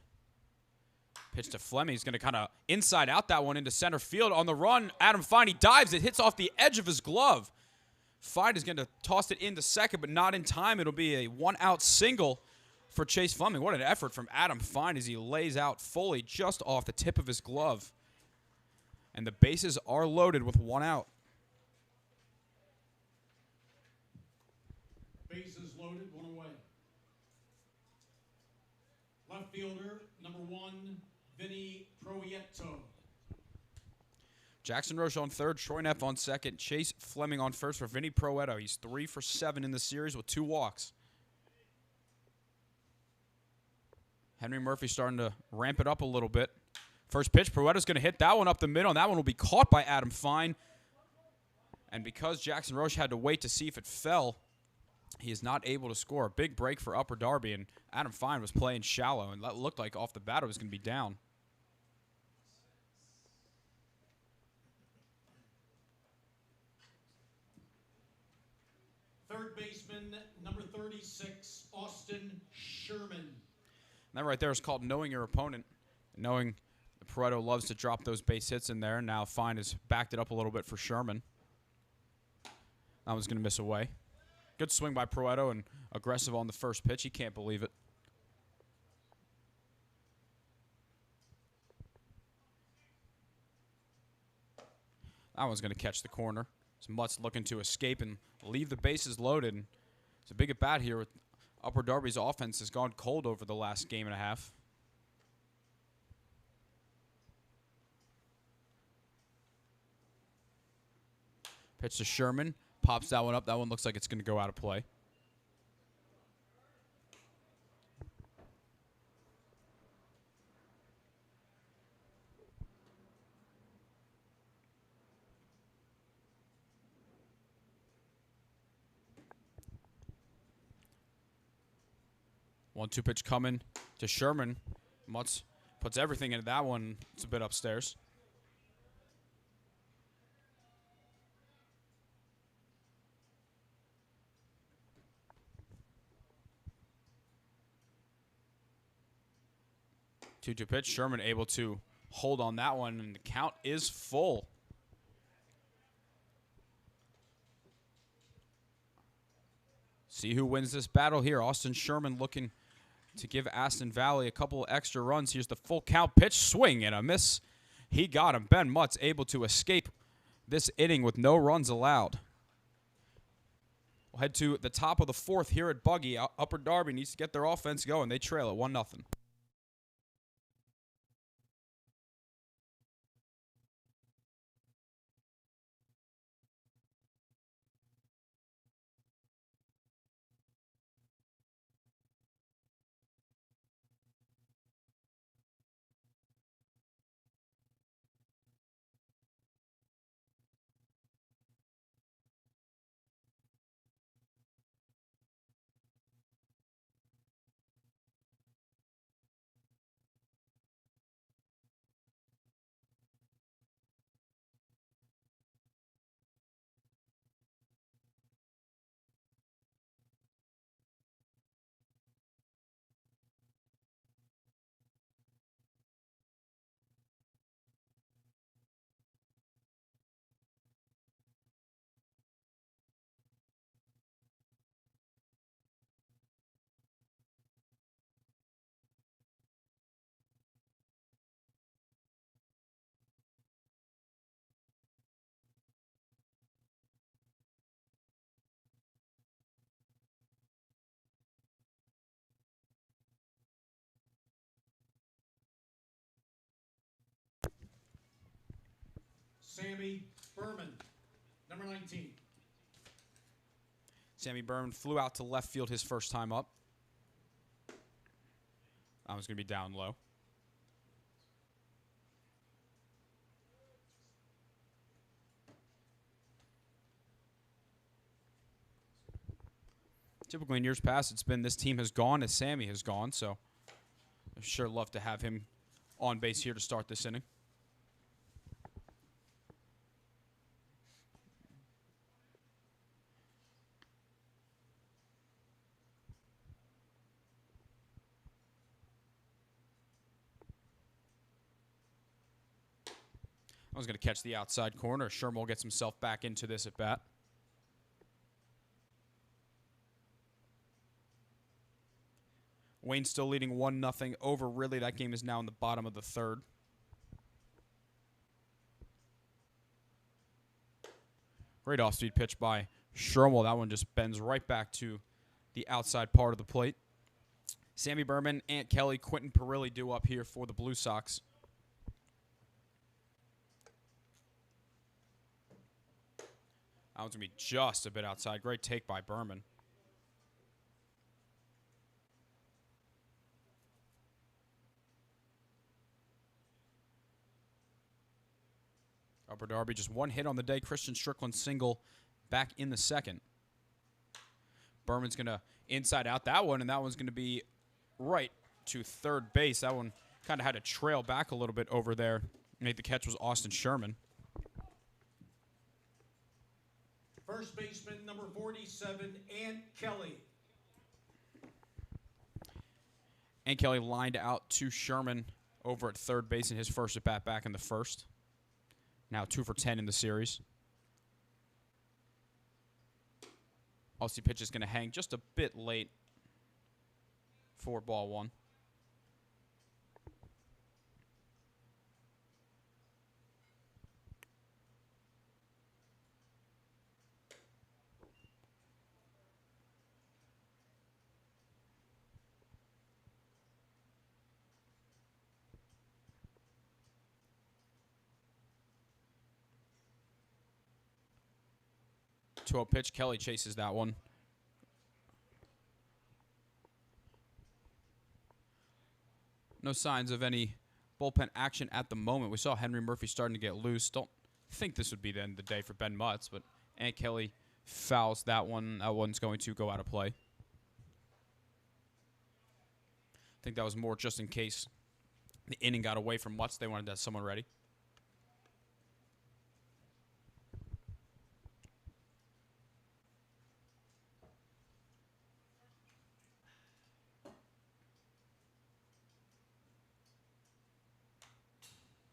Pitch to Fleming. He's going to kind of inside out that one into center field. On the run, Adam Fine, he dives. It hits off the edge of his glove. Fine is going to toss it into second, but not in time. It'll be a one-out single for Chase Fleming. What an effort from Adam Fine as he lays out Foley just off the tip of his glove. And the bases are loaded with one out. Bases loaded, one away. Left fielder, number 1, Vinny Proietto. Jackson Roche on third, Troy Neff on second, Chase Fleming on first for Vinny Proietto. He's 3 for 7 in the series with 2 walks. Henry Murphy starting to ramp it up a little bit. First pitch, Proietto's going to hit that one up the middle, and that one will be caught by Adam Fine. And because Jackson Roche had to wait to see if it fell, he is not able to score. A big break for Upper Darby, and Adam Fine was playing shallow, and that looked like off the bat it was going to be down. Third baseman, number 36, Austin Sherman. And that right there is called knowing your opponent. Knowing Pareto loves to drop those base hits in there. Now Fine has backed it up a little bit for Sherman. That one's going to miss away. Good swing by Pareto and aggressive on the first pitch. He can't believe it. That one's going to catch the corner. So Mutt's looking to escape and leave the bases loaded. It's a big at bat here. With Upper Darby's offense has gone cold over the last game and a half. Pitch to Sherman. Pops that one up. That one looks like it's going to go out of play. One-two pitch coming to Sherman. Mutz puts everything into that one. It's a bit upstairs. Two-two pitch. Sherman able to hold on that one, and the count is full. See who wins this battle here. Austin Sherman looking to give Aston Valley a couple extra runs. Here's the full count pitch. Swing and a miss. He got him. Ben Mutz able to escape this inning with no runs allowed. We'll head to the top of the fourth here at Buggy. Upper Darby needs to get their offense going. They trail at 1-0. Sammy Berman, number 19. Sammy Berman flew out to left field his first time up. That was going to be down low. Typically in years past, it's been this team has gone as Sammy has gone, so I'd sure love to have him on base here to start this inning. I was going to catch the outside corner. Sherman gets himself back into this at bat. Wayne still leading 1-0 over Ridley. That game is now in the bottom of the third. Great off-speed pitch by Sherman. That one just bends right back to the outside part of the plate. Sammy Berman, Ant Kelly, Quentin Perilli due up here for the Blue Sox. That one's going to be just a bit outside. Great take by Berman. Upper Darby just one hit on the day. Christian Strickland single back in the second. Berman's going to inside out that one, and that one's going to be right to third base. That one kind of had to trail back a little bit over there. Made the catch was Austin Sherman. First baseman, number 47, Ant Kelly. And Kelly lined out to Sherman over at third base in his first at-bat back in the first. Now 2 for 10 in the series. Aussie pitch is going to hang just a bit late for ball 1. To a pitch, Kelly chases that one. No signs of any bullpen action at the moment. We saw Henry Murphy starting to get loose. Don't think this would be the end of the day for Ben Mutz, but Ant Kelly fouls that one. That one's going to go out of play. I think that was more just in case the inning got away from Mutz. They wanted to have someone ready.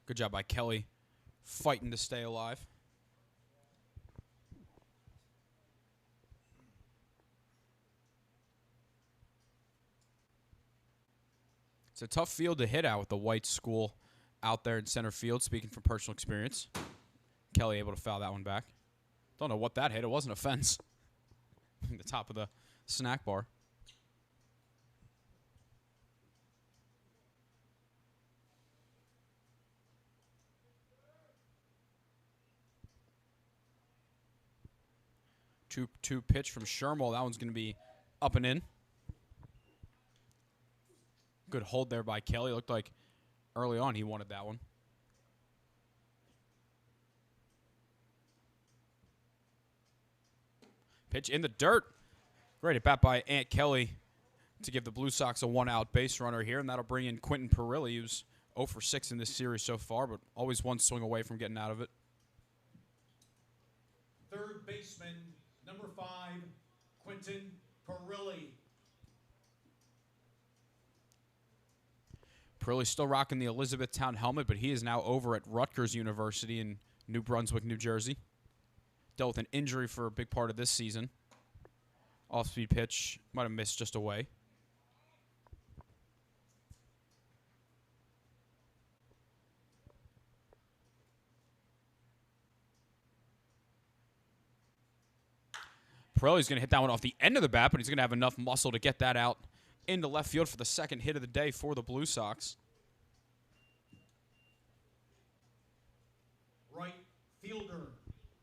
Good job by Kelly, fighting to stay alive. It's a tough field to hit out with the White School out there in center field, speaking from personal experience. Kelly able to foul that one back. Don't know what that hit. It wasn't a fence. The top of the snack bar. Two pitch from Shermel. That one's going to be up and in. Good hold there by Kelly. Looked like early on he wanted that one. Pitch in the dirt. Great at bat by Ant Kelly to give the Blue Sox a 1-out base runner here, and that'll bring in Quentin Perilli, who's 0 for 6 in this series so far, but always one swing away from getting out of it. Third baseman, number 5, Quentin Perilli. Perilli's still rocking the Elizabethtown helmet, but he is now over at Rutgers University in New Brunswick, New Jersey. Dealt with an injury for a big part of this season. Off-speed pitch. Might have missed just away. Perilli's going to hit that one off the end of the bat, but he's going to have enough muscle to get that out into left field for the second hit of the day for the Blue Sox. Right fielder,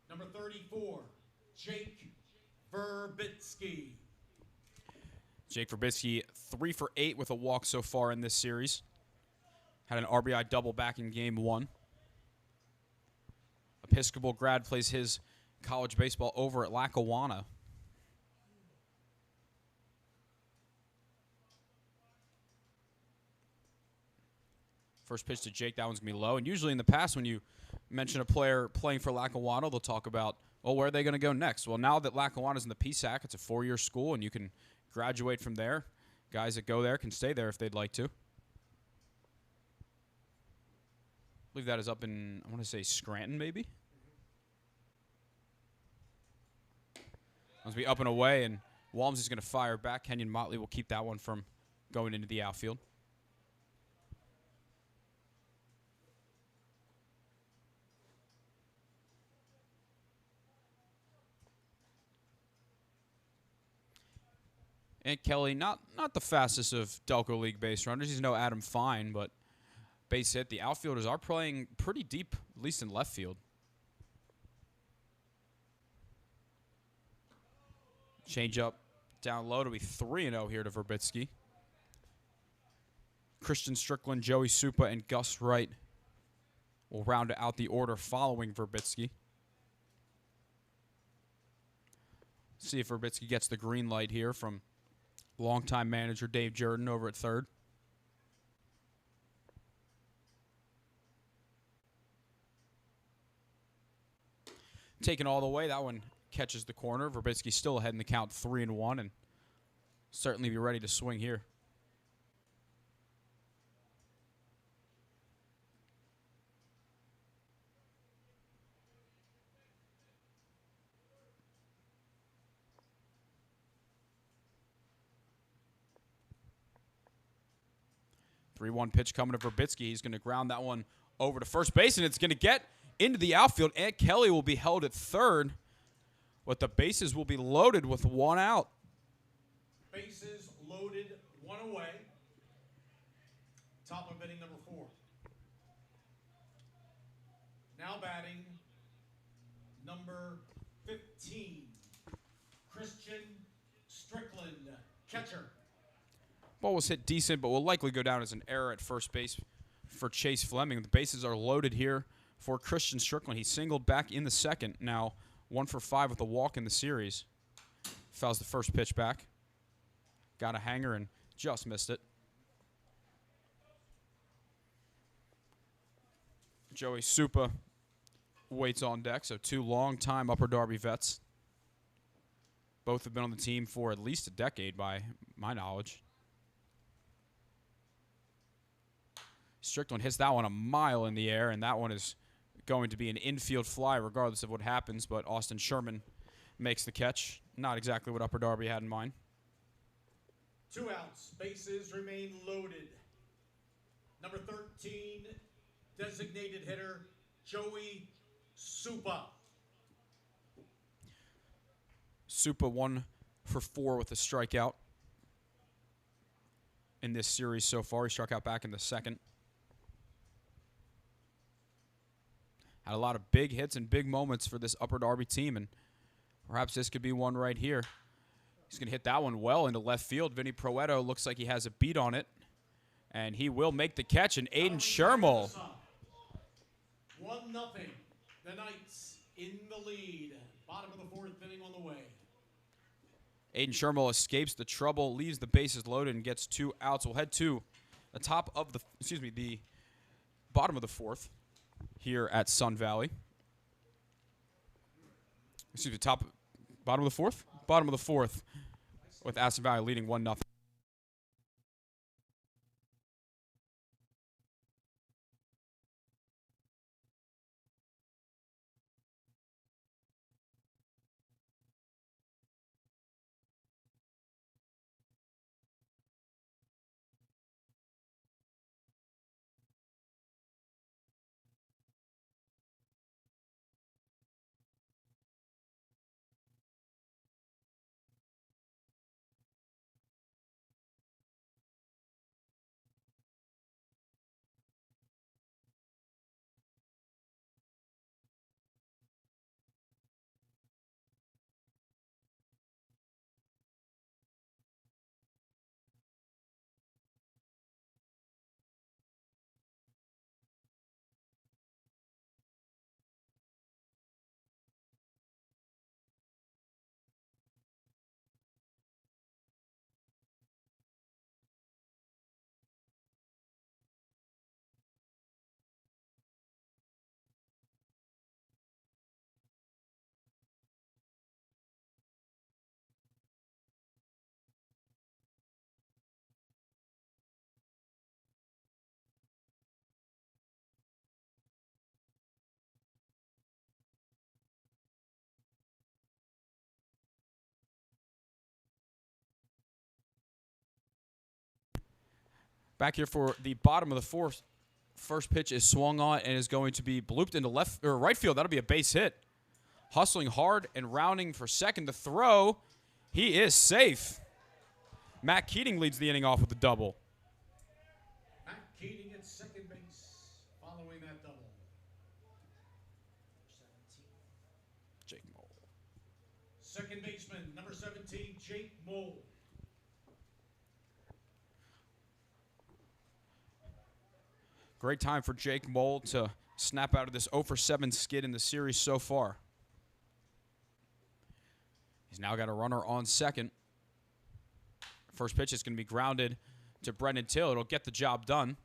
number 34, Jake Verbitsky. Jake Verbitsky, 3 for 8 with a walk so far in this series. Had an RBI double back in game 1. Episcopal grad plays his college baseball over at Lackawanna. First pitch to Jake, that one's going to be low. And usually in the past when you mention a player playing for Lackawanna, they'll talk about, well, where are they going to go next? Well, now that Lackawanna's in the PSAC, it's a 4-year school, and you can graduate from there. Guys that go there can stay there if they'd like to. I believe that is up in, I want to say, Scranton, maybe? Must be up and away, and Walmsley's going to fire back. Kenyon Motley will keep that one from going into the outfield. And Kelly, not the fastest of Delco League base runners. He's no Adam Fine, but base hit. The outfielders are playing pretty deep, at least in left field. Change up down low to be 3-0 here to Verbitsky. Christian Strickland, Joey Supa, and Gus Wright will round out the order following Verbitsky. See if Verbitsky gets the green light here from longtime manager Dave Jordan over at third. Taken all the way. That one catches the corner. Verbitsky still ahead in the count 3-1 and certainly be ready to swing here. The 3-1 pitch coming to Verbitsky. He's going to ground that one over to first base, and it's going to get into the outfield. And Kelly will be held at third, but the bases will be loaded with one out. Bases loaded, one away. Top of inning number 4. Now batting, number 15, Christian Strickland, catcher. Ball was hit decent, but will likely go down as an error at first base for Chase Fleming. The bases are loaded here for Christian Strickland. He singled back in the second. Now 1 for 5 with a walk in the series. Fouls the first pitch back. Got a hanger and just missed it. Joey Supa waits on deck, so 2 long-time Upper Darby vets. Both have been on the team for at least a decade by my knowledge. Strickland hits that one a mile in the air, and that one is going to be an infield fly regardless of what happens, but Austin Sherman makes the catch. Not exactly what Upper Darby had in mind. 2 outs. Bases remain loaded. Number 13, designated hitter, Joey Supa. Supa 1 for 4 with a strikeout in this series so far. He struck out back in the second. Had a lot of big hits and big moments for this Upper Darby team, and perhaps this could be one right here. He's going to hit that one well into left field. Vinny Proetto looks like he has a beat on it, and he will make the catch. And Aiden Shermel. 1-0. The Knights in the lead. Bottom of the 4th inning on the way. Aiden Shermel escapes the trouble, leaves the bases loaded, and gets 2 outs. We'll head to the top of the, the bottom of the 4th here at Sun Valley. Bottom of the 4th? Bottom of the 4th with Aston Valley leading 1-0. Back here for the bottom of the 4th. First pitch is swung on and is going to be blooped into left or right field. That'll be a base hit. Hustling hard and rounding for second to throw. He is safe. Matt Keating leads the inning off with a double. Matt Keating at second base following that double. 17. Jake Mole. Second baseman, number 17, Jake Mole. Great time for Jake Mole to snap out of this 0-for-7 skid in the series so far. He's now got a runner on second. First pitch is going to be grounded to Brendan Till. It'll get the job done.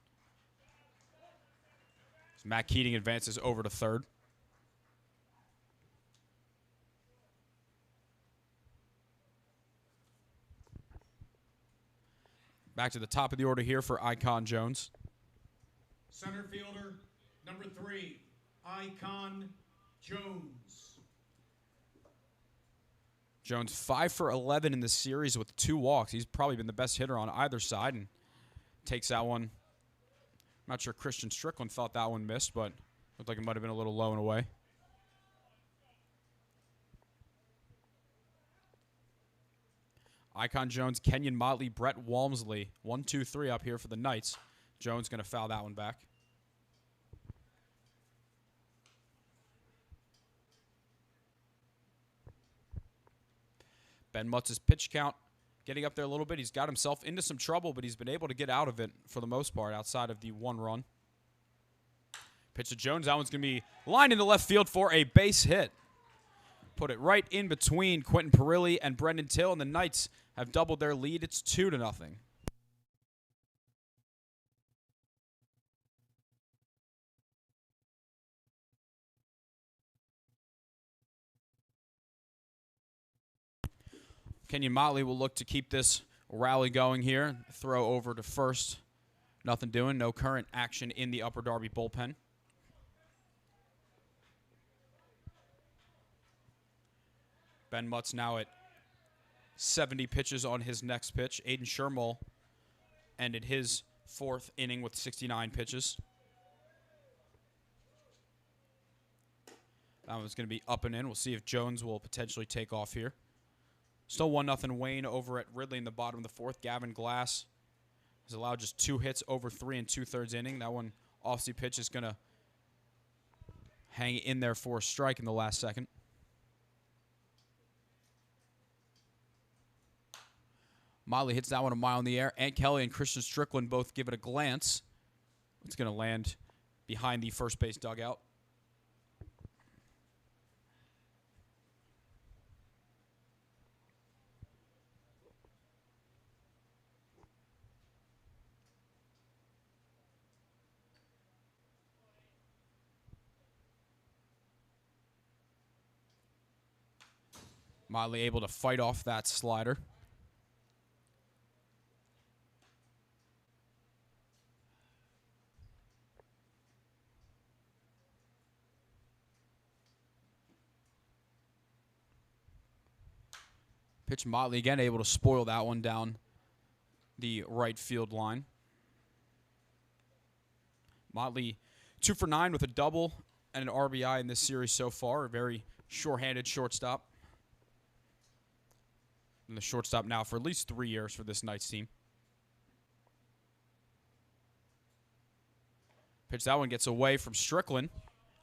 As Matt Keating advances over to third. Back to the top of the order here for Icon Jones. Center fielder, number 3, Icon Jones. Jones 5 for 11 in the series with 2 walks. He's probably been the best hitter on either side and takes that one. I'm not sure Christian Strickland thought that one missed, but looked like it might have been a little low and away. Icon Jones, Kenyon Motley, Brett Walmsley. 1, 2, 3 up here for the Knights. Jones going to foul that one back. Ben Mutz's pitch count getting up there a little bit. He's got himself into some trouble, but he's been able to get out of it for the most part outside of the 1 run. Pitch to Jones. That one's going to be lined into left field for a base hit. Put it right in between Quentin Perilli and Brendan Till, and the Knights have doubled their lead. It's 2-0. Kenyon Motley will look to keep this rally going here. Throw over to first. Nothing doing. No current action in the Upper Darby bullpen. Ben Mutz now at 70 pitches on his next pitch. Aiden Shermull ended his 4th inning with 69 pitches. That one's going to be up and in. We'll see if Jones will potentially take off here. Still 1-0 Wayne over at Ridley in the bottom of the 4th. Gavin Glass has allowed just 2 hits over 3 2/3 inning. That one off-speed pitch is going to hang in there for a strike in the last second. Motley hits that one a mile in the air. Ant Kelly and Christian Strickland both give it a glance. It's going to land behind the first base dugout. Motley able to fight off that slider. Pitch Motley again, able to spoil that one down the right field line. Motley 2 for 9 with a double and an RBI in this series so far. A very sure-handed shortstop. And the shortstop now for at least 3 years for this Knights team. Pitch that one gets away from Strickland.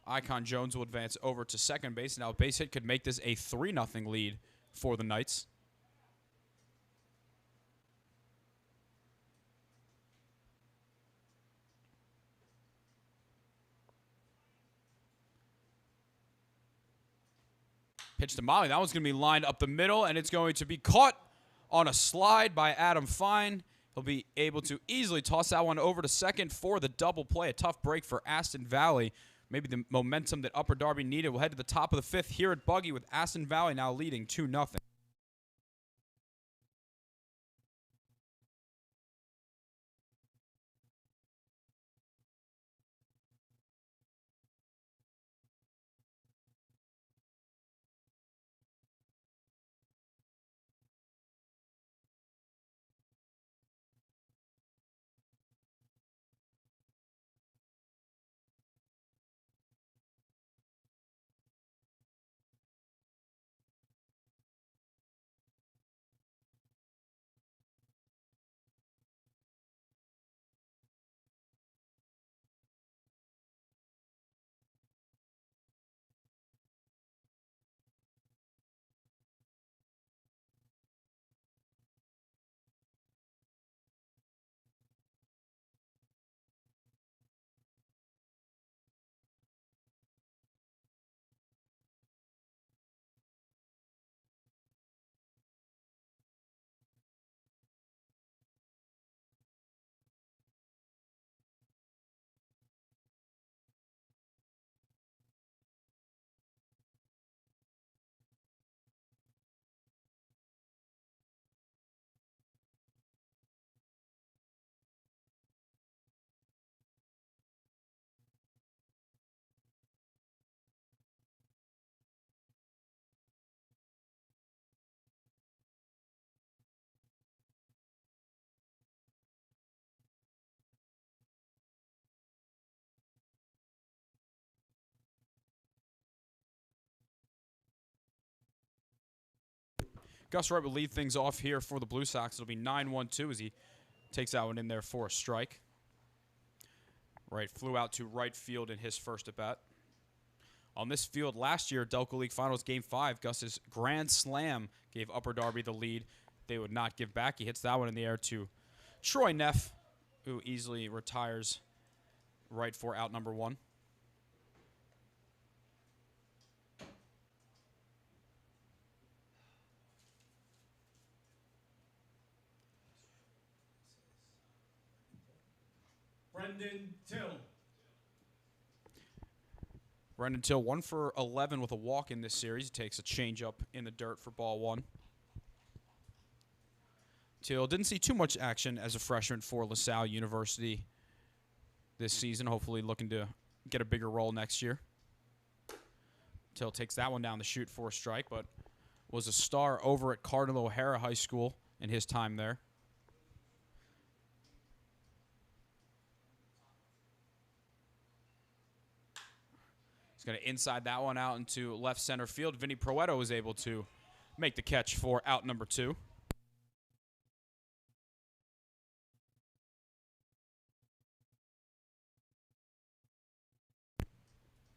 Icon Jones will advance over to second base. Now a base hit could make this a 3-0 lead for the Knights. Pitch to Motley. That one's going to be lined up the middle, and it's going to be caught on a slide by Adam Fine. He'll be able to easily toss that one over to second for the double play. A tough break for Aston Valley. Maybe the momentum that Upper Darby needed. We'll head to the top of the 5th here at Buggy with Aston Valley now leading 2-0. Gus Wright will lead things off here for the Blue Sox. It'll be 9-1-2 as he takes that one in there for a strike. Wright flew out to right field in his first at-bat. On this field last year, Delco League Finals Game 5, Gus's grand slam gave Upper Darby the lead. They would not give back. He hits that one in the air to Troy Neff, who easily retires right for out number 1. Brendan Till. Brendan Till 1 for 11 with a walk in this series. He takes a changeup in the dirt for ball 1. Till didn't see too much action as a freshman for LaSalle University this season. Hopefully looking to get a bigger role next year. Till takes that one down the chute for a strike, but was a star over at Cardinal O'Hara High School in his time there. Going to inside that one out into left center field. Vinny Proetto was able to make the catch for out number 2.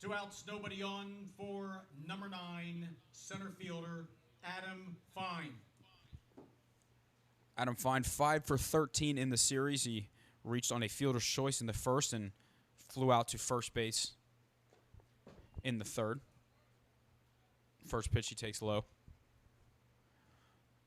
Two outs, nobody on for number 9, center fielder Adam Fine. Adam Fine 5 for 13 in the series. He reached on a fielder's choice in the first and flew out to first base in the third. First pitch he takes low.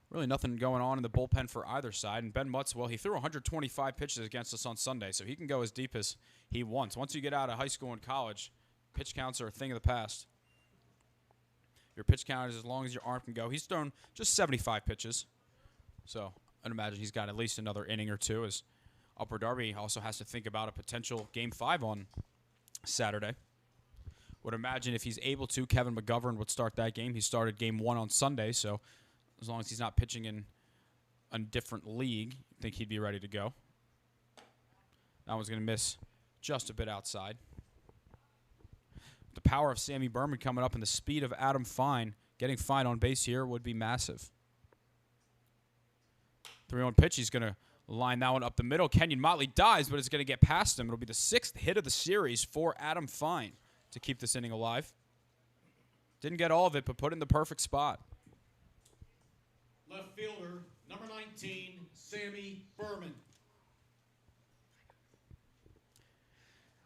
Really nothing going on in the bullpen for either side. And Ben Mutz, well, he threw 125 pitches against us on Sunday, so he can go as deep as he wants. Once you get out of high school and college, pitch counts are a thing of the past. Your pitch count is as long as your arm can go. He's thrown just 75 pitches, so I'd imagine he's got at least another inning or two, as Upper Darby also has to think about a potential Game 5 on Saturday. Would imagine if he's able to, Kevin McGovern would start that game. He started Game 1 on Sunday, so as long as he's not pitching in a different league, I think he'd be ready to go. That one's going to miss just a bit outside. The power of Sammy Berman coming up and the speed of Adam Fine, getting Fine on base here would be massive. 3-1 pitch, he's going to line that one up the middle. Kenyon Motley dives, but it's going to get past him. It'll be the 6th hit of the series for Adam Fine to keep this inning alive. Didn't get all of it, but put in the perfect spot. Left fielder, number 19, Sammy Berman.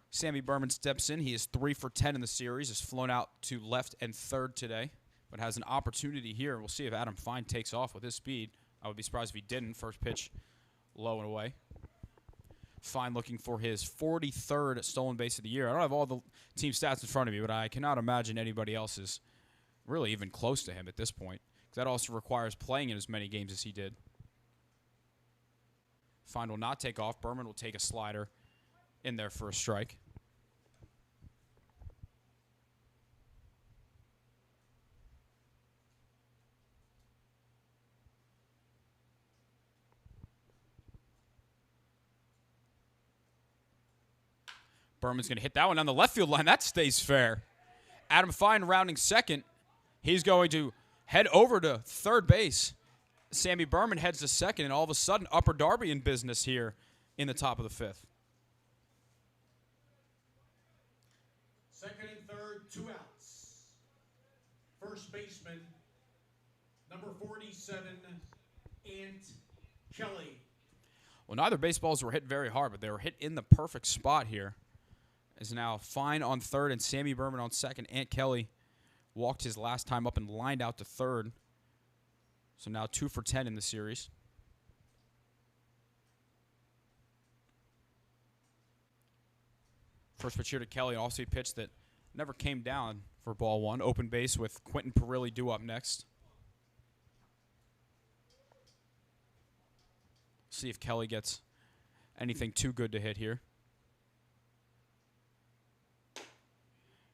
Sammy Berman steps in. He is 3 for 10 in the series. Has flown out to left and third today, but has an opportunity here. We'll see if Adam Fine takes off with his speed. I would be surprised if he didn't. First pitch, low and away. Fine looking for his 43rd stolen base of the year. I don't have all the team stats in front of me, but I cannot imagine anybody else is really even close to him at this point. That also requires playing in as many games as he did. Fine will not take off. Berman will take a slider in there for a strike. Berman's going to hit that one on the left field line. That stays fair. Adam Fine rounding second. He's going to head over to third base. Sammy Berman heads to second, and all of a sudden, Upper Darby in business here in the top of the 5th. Second and third, 2 outs. First baseman, number 47, Ant Kelly. Well, neither baseballs were hit very hard, but they were hit in the perfect spot here. Is now Fine on third and Sammy Berman on second. Ant Kelly walked his last time up and lined out to third. So now 2 for 10 in the series. First pitch here to Kelly, also a pitch that never came down for ball 1. Open base with Quentin Perilli due up next. See if Kelly gets anything too good to hit here.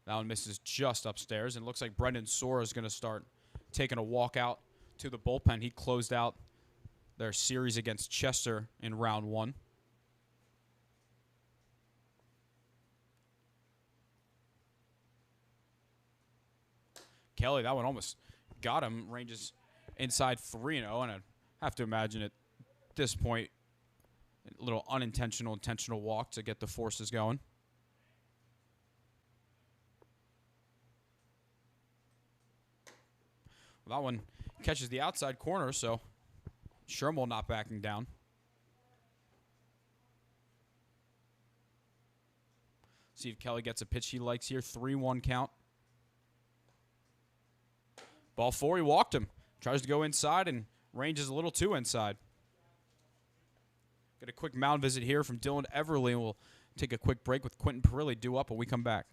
That one misses just upstairs, and looks like Brendan Sora is going to start taking a walk out to the bullpen. He closed out their series against Chester in round 1. Kelly, that one almost got him. Ranges inside 3-0, and I'd have to imagine at this point a little intentional walk to get the forces going. Well, that one catches the outside corner, so Shermill not backing down. See if Kelly gets a pitch he likes here. 3-1 count. Ball 4, he walked him. Tries to go inside and ranges a little too inside. Get a quick mound visit here from Dylan Everly, and we'll take a quick break with Quentin Perilli due up when we come back.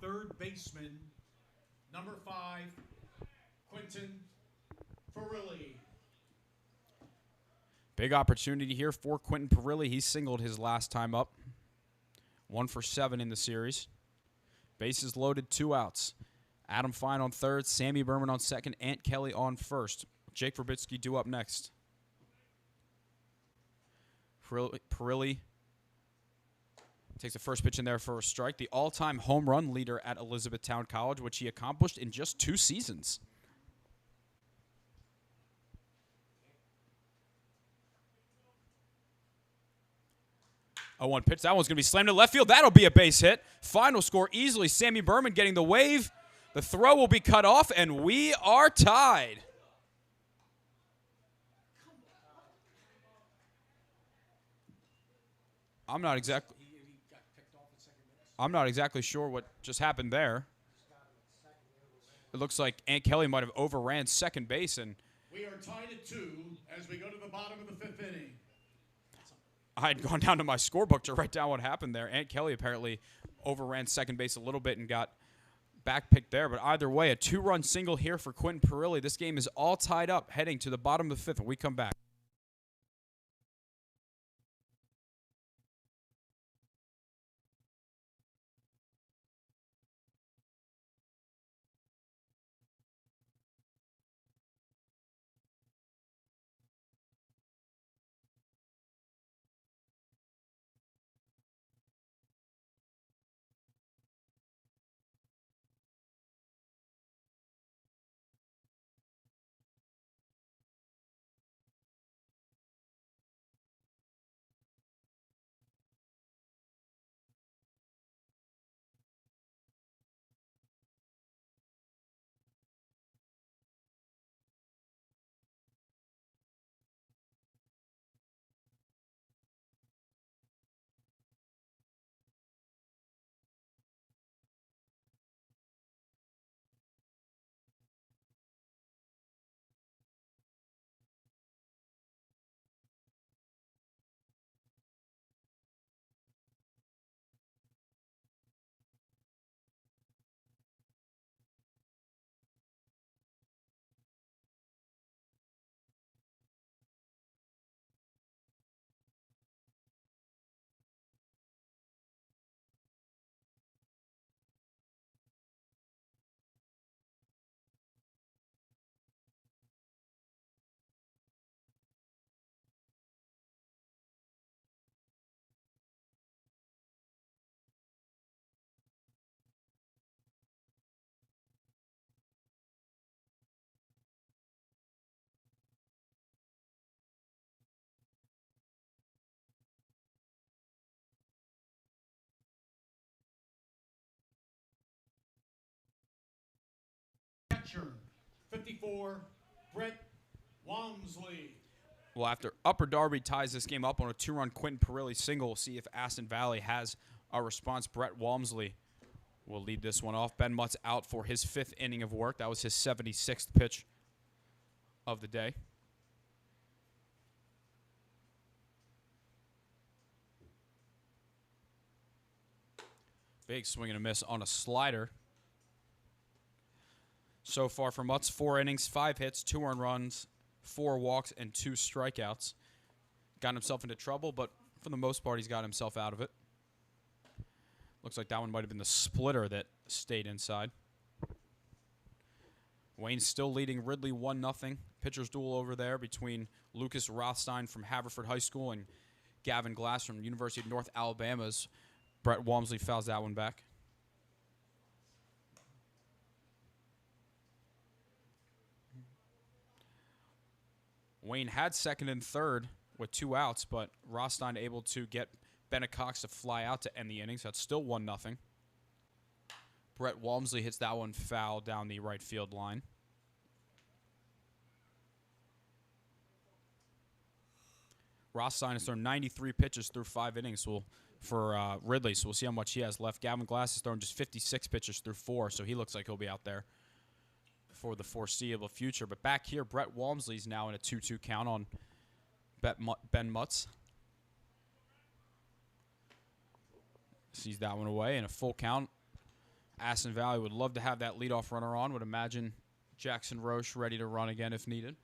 Third baseman, number 5, Quentin Perilli. Big opportunity here for Quentin Perilli. He singled his last time up. 1 for 7 in the series. Bases loaded, 2 outs. Adam Fine on third, Sammy Berman on second, Ant Kelly on first. Jake Verbitsky due up next. Perilli takes the first pitch in there for a strike. The all-time home run leader at Elizabethtown College, which he accomplished in just 2 seasons. A 1 pitch. That one's going to be slammed to left field. That'll be a base hit. Final score easily. Sammy Berman getting the wave. The throw will be cut off, and we are tied. I'm not exactly sure what just happened there. It looks like Ant Kelly might have overran second base, and we are tied at 2 as we go to the bottom of the 5th inning. I had gone down to my scorebook to write down what happened there. Ant Kelly apparently overran second base a little bit and got back picked there. But either way, a 2-run single here for Quentin Perilli. This game is all tied up heading to the bottom of the 5th when we come back. Catcher, 54, Brett Walmsley. Well, after Upper Darby ties this game up on a 2-run Quentin Perilli single, we'll see if Aston Valley has a response. Brett Walmsley will lead this one off. Ben Mutt's out for his 5th inning of work. That was his 76th pitch of the day. Big swing and a miss on a slider. So far for Mutz, 4 innings, 5 hits, 2 earned runs, 4 walks, and 2 strikeouts. Got himself into trouble, but for the most part, he's got himself out of it. Looks like that one might have been the splitter that stayed inside. Wayne's still leading Ridley 1-0. Pitcher's duel over there between Lucas Rothstein from Haverford High School and Gavin Glass from University of North Alabama's. Brett Walmsley fouls that one back. Wayne had second and third with 2 outs, but Rothstein able to get Bennett Cox to fly out to end the inning, so it's still 1-0. Brett Walmsley hits that one foul down the right field line. Rothstein has thrown 93 pitches through 5 innings for Ridley, so we'll see how much he has left. Gavin Glass has thrown just 56 pitches through 4, so he looks like he'll be out there for the foreseeable future. But back here, Brett Walmsley's now in a 2-2 count on Ben Mutz. Sees that one away in a full count. Aston Valley would love to have that leadoff runner on. Would imagine Jackson Roche ready to run again if needed.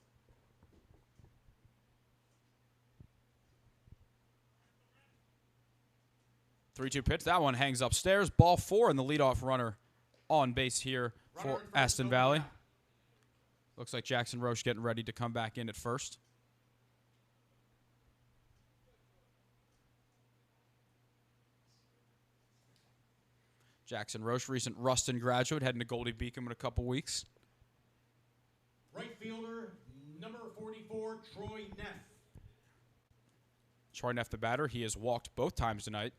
Three-two pitch. That one hangs upstairs. Ball 4 and the leadoff runner on base here for Aston Valley. Looks like Jackson Roche getting ready to come back in at first. Jackson Roche, recent Ruston graduate, heading to Goldie Beacom in a couple weeks. Right fielder, number 44, Troy Neff. Troy Neff, the batter, he has walked both times tonight.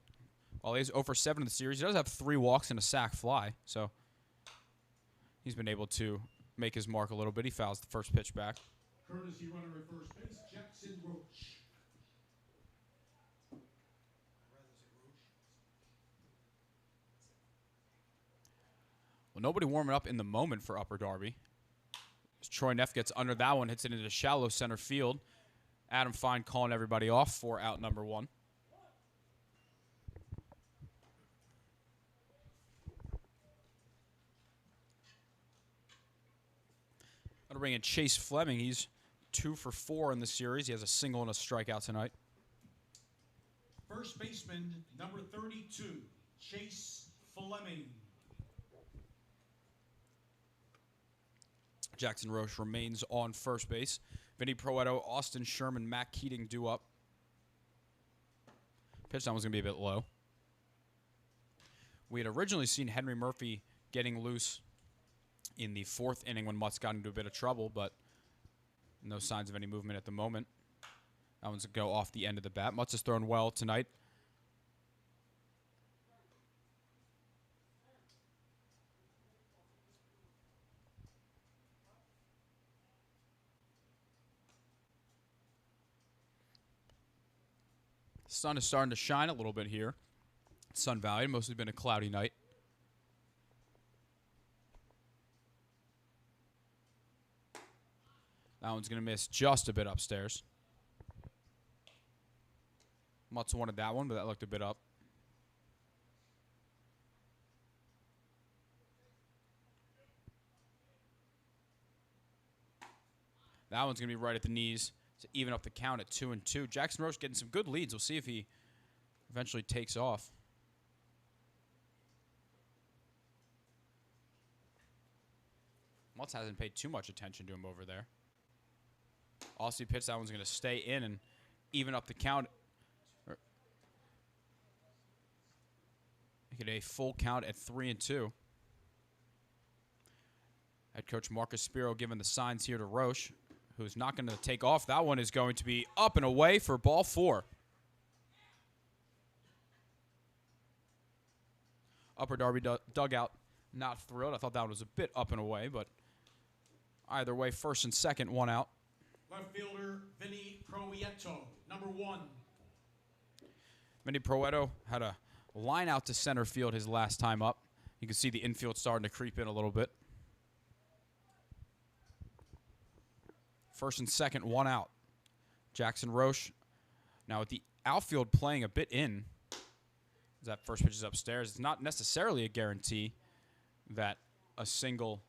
While he's 0 for 7 in the series, he does have 3 walks and a sac fly, so he's been able to make his mark a little bit. He fouls the first pitch back. Courtesy runner at first base, Jackson Roche. Well, nobody warming up in the moment for Upper Darby. As Troy Neff gets under that one, hits it into shallow center field. Adam Fine calling everybody off for out number 1. Going to bring in Chase Fleming. He's 2 for 4 in the series. He has a single and a strikeout tonight. First baseman, number 32, Chase Fleming. Jackson Roche remains on first base. Vinny Proetto, Austin Sherman, Matt Keating due up. Pitch down was going to be a bit low. We had originally seen Henry Murphy getting loose in the 4th inning when Mutz got into a bit of trouble, but no signs of any movement at the moment. That one's going to go off the end of the bat. Mutz has thrown well tonight. Sun is starting to shine a little bit here. Sun Valley, mostly been a cloudy night. That one's going to miss just a bit upstairs. Mutz wanted that one, but that looked a bit up. That one's going to be right at the knees to even up the count at 2-2. Jackson Roche getting some good leads. We'll see if he eventually takes off. Mutz hasn't paid too much attention to him over there. Aussie pitch, that one's going to stay in and even up the count. Get a full count at 3-2. Head coach Marcus Spiro giving the signs here to Roche, who's not going to take off. That one is going to be up and away for ball 4. Upper Darby dugout not thrilled. I thought that one was a bit up and away, but either way, first and second, 1 out. Left fielder, Vinny Proetto, number 1. Vinny Proetto had a line out to center field his last time up. You can see the infield starting to creep in a little bit. First and second, 1 out. Jackson Roche now with the outfield playing a bit in. As that first pitch is upstairs. It's not necessarily a guarantee that a single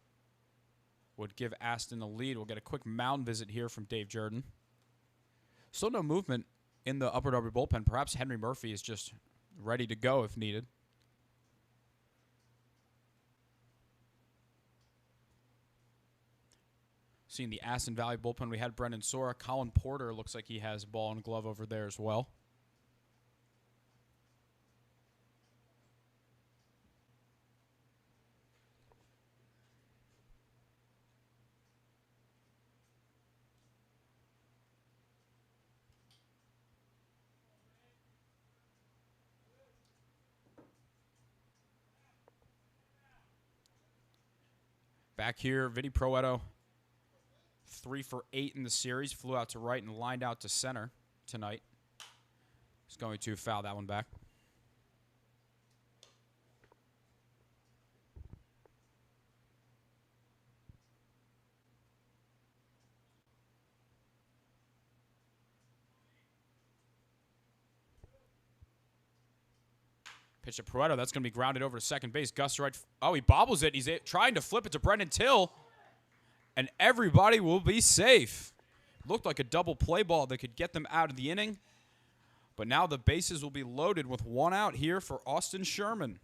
would give Aston the lead. We'll get a quick mound visit here from Dave Jordan. Still no movement in the Upper Darby bullpen. Perhaps Henry Murphy is just ready to go if needed. Seeing the Aston Valley bullpen, we had Brendan Sora. Colin Porter looks like he has ball and glove over there as well. Back here, Vinny Proetto, 3 for 8 in the series. Flew out to right and lined out to center tonight. He's going to foul that one back. Pitch to Proetto. That's going to be grounded over to second base. Gus right. Oh, he bobbles it. He's trying to flip it to Brendan Till. And everybody will be safe. Looked like a double play ball that could get them out of the inning. But now the bases will be loaded with 1 out here for Austin Sherman.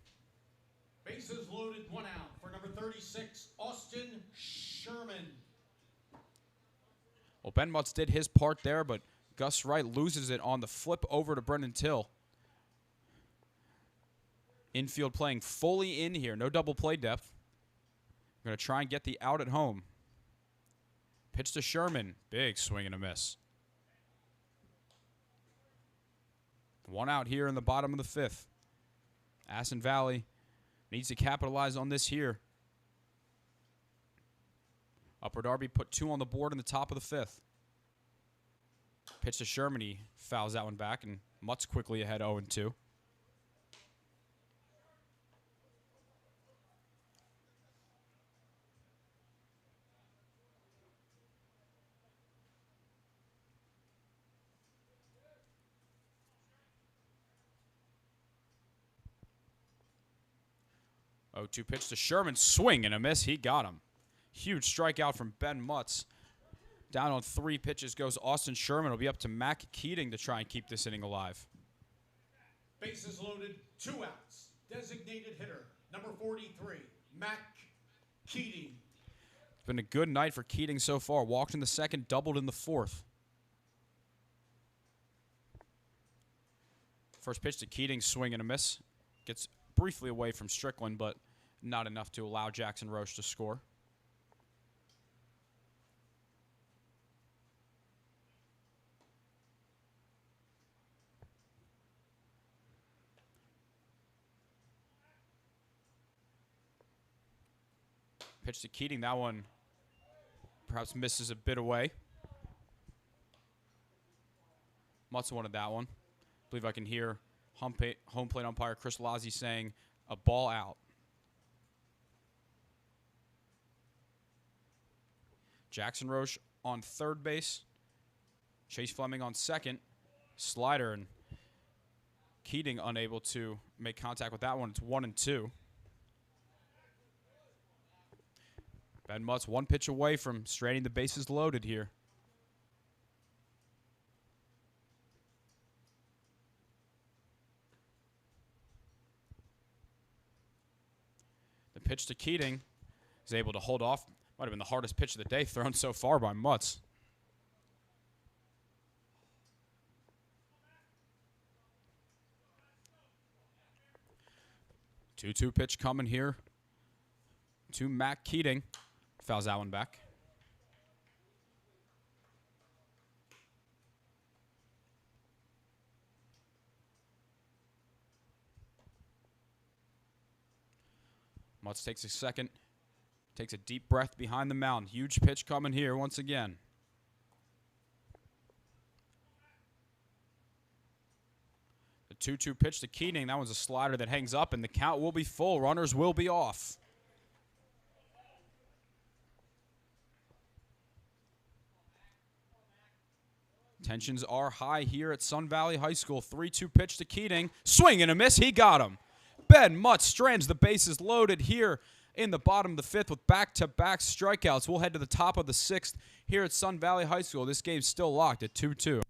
Bases loaded, 1 out for number 36, Austin Sherman. Well, Ben Mutz did his part there, but Gus Wright loses it on the flip over to Brendan Till. Infield playing fully in here. No double play depth. We're going to try and get the out at home. Pitch to Sherman. Big swing and a miss. 1 out here in the bottom of the 5th. Aston Valley needs to capitalize on this here. Upper Darby put 2 on the board in the top of the 5th. Pitch to Sherman. He fouls that one back, and Mutz quickly ahead 0-2. Oh, 2 pitch to Sherman. Swing and a miss. He got him. Huge strikeout from Ben Mutz. Down on 3 pitches goes Austin Sherman. It'll be up to Mac Keating to try and keep this inning alive. Bases loaded, 2 outs. Designated hitter, number 43, Mac Keating. It's been a good night for Keating so far. Walked in the 2nd, doubled in the 4th. First pitch to Keating, swing and a miss. Gets briefly away from Strickland, but not enough to allow Jackson Roche to score. Pitch to Keating. That one perhaps misses a bit away. Mutz wanted that one. I believe I can hear home plate umpire Chris Lazzi saying a ball out. Jackson Roche on 3rd base. Chase Fleming on 2nd. Slider, and Keating unable to make contact with that one. It's 1-2. Ben Mutz 1 pitch away from straining the bases loaded here. The pitch to Keating is able to hold off. Might have been the hardest pitch of the day thrown so far by Mutz. Two-two pitch coming here to Mac Keating. Fouls that one back. Mutz takes a second, takes a deep breath behind the mound. Huge pitch coming here once again. The 2-2 pitch to Keating. That one's a slider that hangs up, and the count will be full. Runners will be off. Tensions are high here at Sun Valley High School. 3-2 pitch to Keating. Swing and a miss. He got him. Ben Mutt strands the bases loaded here in the bottom of the fifth with back-to-back strikeouts. We'll head to the top of the sixth here at Sun Valley High School. This game's still locked at 2-2.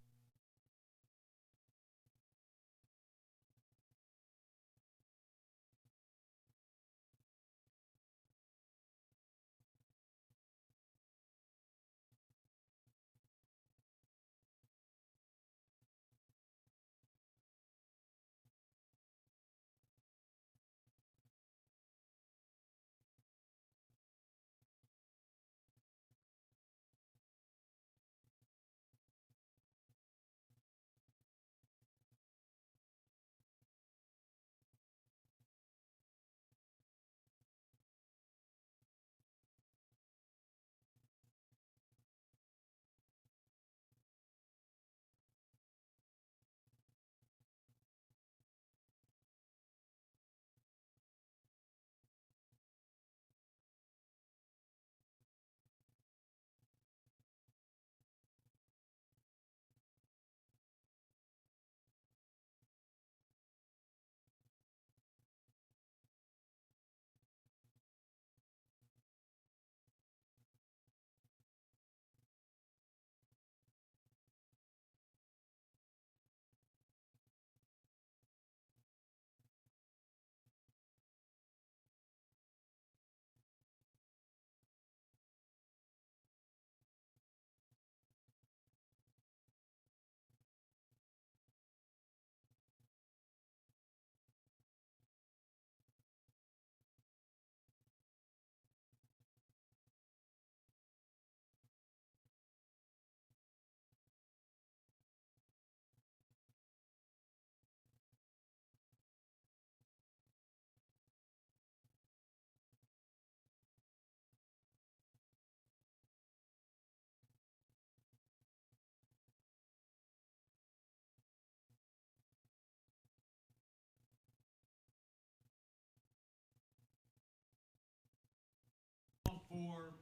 For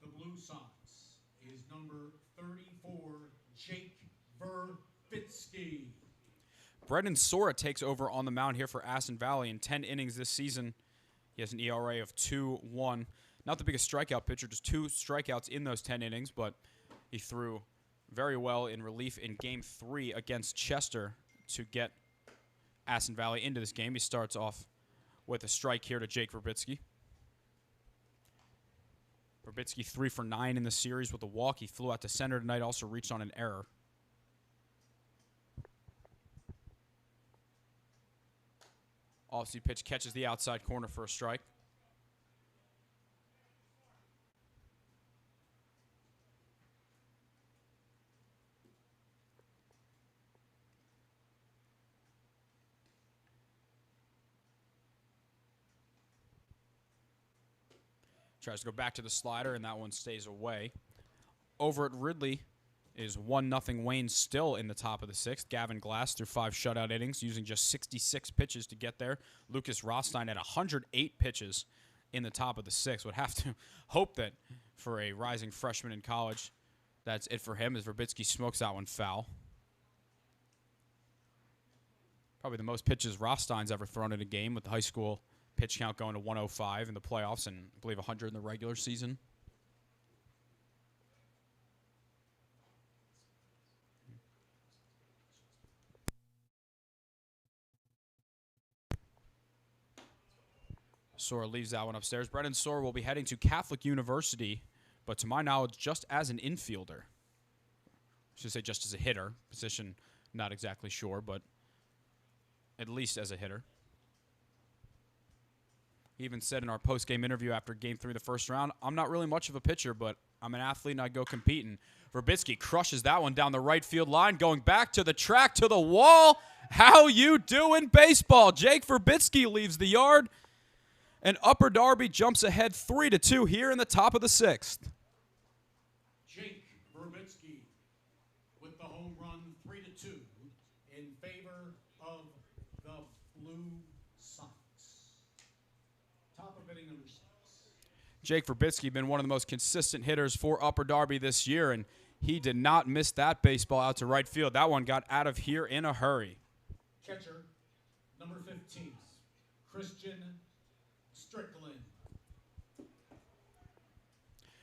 the Blue Sox is number 34, Jake Verbitsky. Brendan Sora takes over on the mound here for Aston Valley. In 10 innings this season, he has an ERA of 2.1. Not the biggest strikeout pitcher, just 2 strikeouts in those 10 innings, but he threw very well in relief in Game 3 against Chester to get Aston Valley into this game. He starts off with a strike here to Jake Verbitsky. Verbitsky 3 for 9 in the series with a walk. He flew out to center tonight, also reached on an error. Off-speed pitch catches the outside corner for a strike. Tries to go back to the slider, and that one stays away. Over at Ridley is 1-0 Wayne still in the top of the sixth. Gavin Glass through 5 shutout innings, using just 66 pitches to get there. Lucas Rothstein at 108 pitches in the top of the sixth. Would have to hope that for a rising freshman in college, that's it for him, as Verbitsky smokes that one foul. Probably the most pitches Rothstein's ever thrown in a game, with the high school pitch count going to 105 in the playoffs and I believe 100 in the regular season. Sora leaves that one upstairs. Brendan Sora will be heading to Catholic University, but to my knowledge, just as an infielder. I should say just as a hitter. Position, not exactly sure, but at least as a hitter. He even said in our post-game interview after Game 3 of the first round, I'm not really much of a pitcher, but I'm an athlete and I go compete. And Verbitsky crushes that one down the right field line, going back to the track, to the wall. How you doing, baseball? Jake Verbitsky leaves the yard, and Upper Darby jumps ahead 3-2 here in the top of the sixth. Jake Verbitsky with the home run, 3-2 in favor of the Blue Sox. Top of inning number 6. Jake Verbitsky been one of the most consistent hitters for Upper Darby this year, and He did not miss that baseball out to right field. That one got out of here in a hurry. Catcher, number 15, Christian Strickland.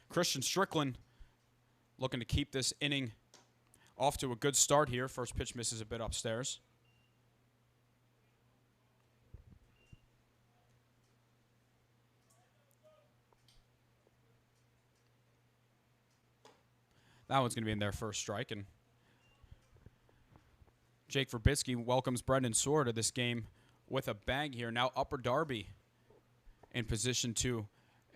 Christian Strickland looking to keep this inning off to a good start here. First pitch misses a bit upstairs. That one's going to be in there for a strike. And Jake Verbitsky welcomes Brendan Soar to this game with a bang here. Now Upper Darby in position to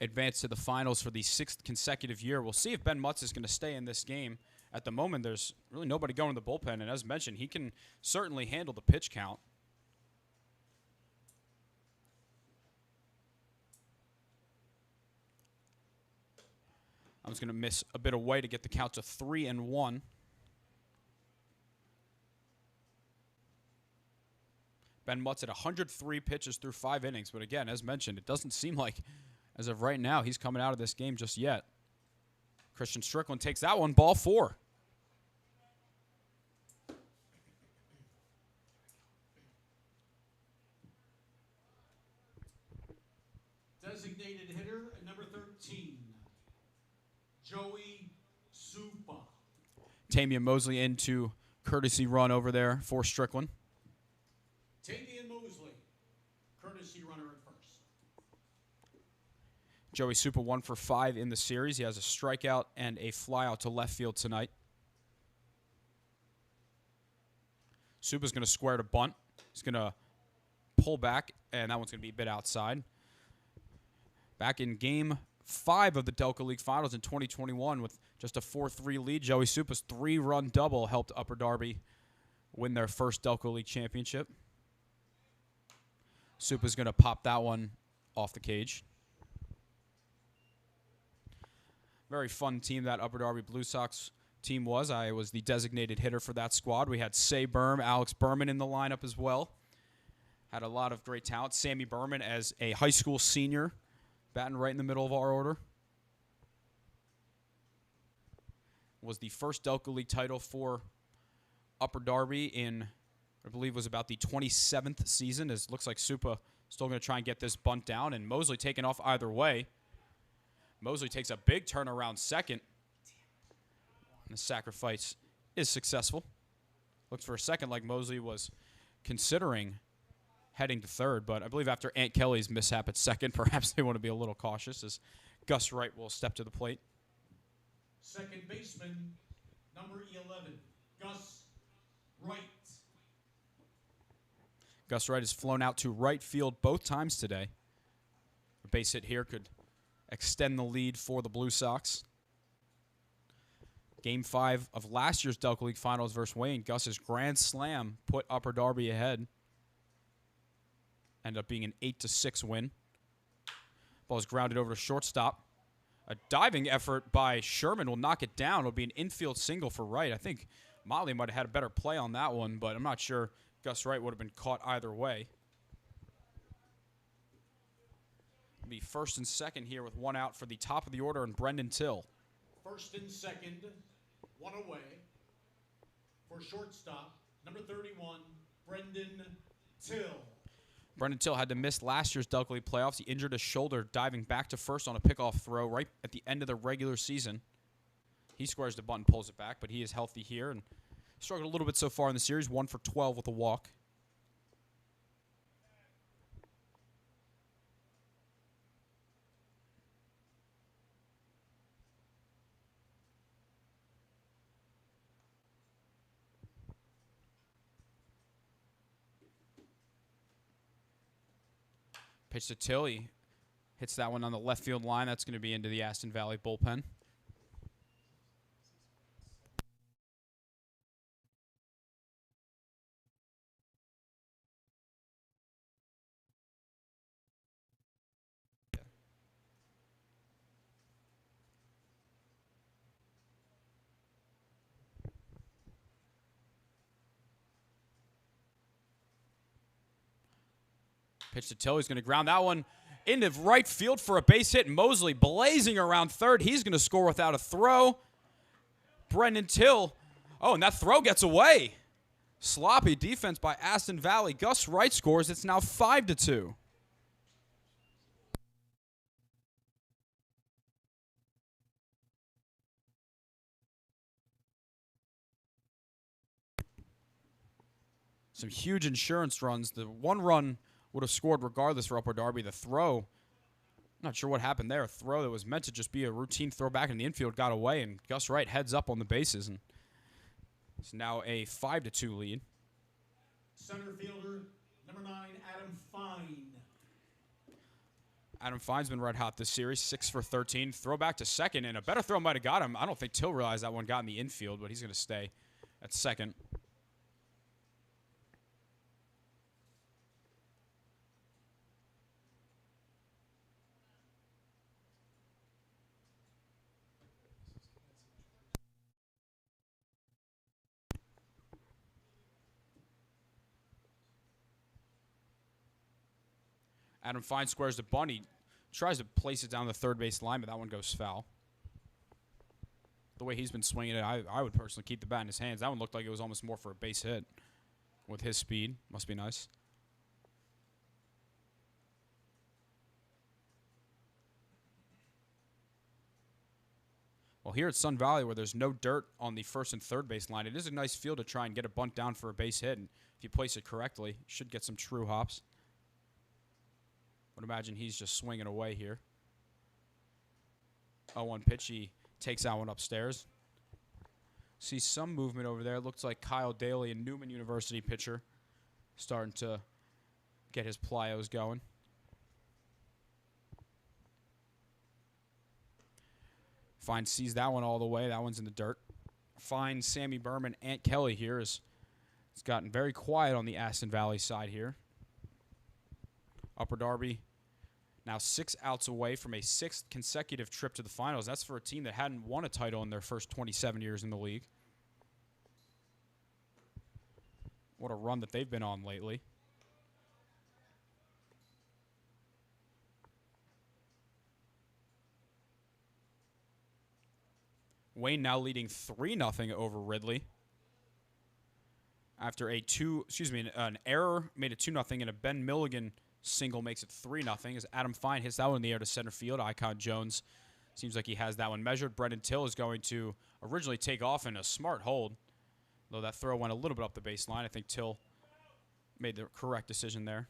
advance to the finals for the 6th consecutive year. We'll see if Ben Mutz is going to stay in this game. At the moment, there's really nobody going in the bullpen. And as mentioned, he can certainly handle the pitch count. I was going to miss a bit away to get the count to 3-1. Ben Mutz at 103 pitches through 5 innings. But again, as mentioned, it doesn't seem like, as of right now, he's coming out of this game just yet. Christian Strickland takes that one, ball 4. Designated hitter, number 13, Joey Supa. Tamian Mosley into courtesy run over there for Strickland. Tamian Mosley, courtesy runner at first. Joey Supa 1 for 5 in the series. He has a strikeout and a flyout to left field tonight. Supa's going to square to bunt. He's going to pull back, and that one's going to be a bit outside. Back in Game 5 of the Delco League Finals in 2021 with just a 4-3 lead, Joey Supa's 3-run double helped Upper Darby win their first Delco League championship. Supa's going to pop that one off the cage. Very fun team that Upper Darby Blue Sox team was. I was the designated hitter for that squad. We had Say Berm, Alex Berman in the lineup as well. Had a lot of great talent. Sammy Berman as a high school senior, batting right in the middle of our order. Was the first Delco League title for Upper Darby in, I believe, was about the 27th season. It looks like Supa still going to try and get this bunt down, and Mosley taking off either way. Mosley takes a big turnaround second. And the sacrifice is successful. Looks for a second like Mosley was considering heading to third, but I believe after Ant Kelly's mishap at second, perhaps they want to be a little cautious as Gus Wright will step to the plate. Second baseman, number 11, Gus Wright. Gus Wright has flown out to right field both times today. A base hit here could extend the lead for the Blue Sox. Game 5 of last year's Delco League Finals versus Wayne, Gus's grand slam put Upper Darby ahead. Ended up being an 8-6 win. Ball is grounded over to shortstop. A diving effort by Sherman will knock it down. It'll be an infield single for Wright. I think Motley might have had a better play on that one, but I'm not sure Gus Wright would have been caught either way. It'll be first and second here with one out for the top of the order and Brendan Till. First and second, one away. For shortstop, number 31, Brendan Till. Brendan Till had to miss last year's Delco League playoffs. He injured his shoulder diving back to first on a pickoff throw right at the end of the regular season. He squares the bunt and pulls it back, but he is healthy here and struggled a little bit so far in the series. 1 for 12 with a walk. Pitch to Till. He hits that one on the left field line. That's going to be into the Aston Valley bullpen. Pitch to Till. He's going to ground that one into right field for a base hit. Mosley blazing around third. He's going to score without a throw. Brendan Till. Oh, and that throw gets away. Sloppy defense by Aston Valley. Gus Wright scores. It's now 5-2. Some huge insurance runs. The one run would have scored regardless for Upper Darby. The throw, not sure what happened there. A throw that was meant to just be a routine throw back in the infield got away, and Gus Wright heads up on the bases, and it's now a 5-2 lead. Center fielder, number 9, Adam Fine. Adam Fine's been red hot this series, 6 for 13. Throw back to second, and a better throw might have got him. I don't think Till realized that one got in the infield, but he's going to stay at second. Adam Fine squares the bunt. He tries to place it down the third base line, but that one goes foul. The way he's been swinging it, I would personally keep the bat in his hands. That one looked like it was almost more for a base hit with his speed. Must be nice. Well, here at Sun Valley, where there's no dirt on the first and third base line, it is a nice field to try and get a bunt down for a base hit. And if you place it correctly, you should get some true hops. Would imagine he's just swinging away here. 0-1 pitch. He takes that one upstairs. See some movement over there. Looks like Kyle Daly, a Newman University pitcher, starting to get his plyos going. Fine sees that one all the way. That one's in the dirt. Fine Sammy Berman. Ant Kelly here it's gotten very quiet on the Aston Valley side here. Upper Darby now 6 outs away from a 6th consecutive trip to the finals. That's for a team that hadn't won a title in their first 27 years in the league. What a run that they've been on lately. Wayne now leading 3-0 over Ridley. After an error made it 2-0, and a Ben Milligan single makes it 3-0 as Adam Fine hits that one in the air to center field. Icon Jones seems like he has that one measured. Brendan Till is going to originally take off in a smart hold, though that throw went a little bit up the baseline. I think Till made the correct decision there.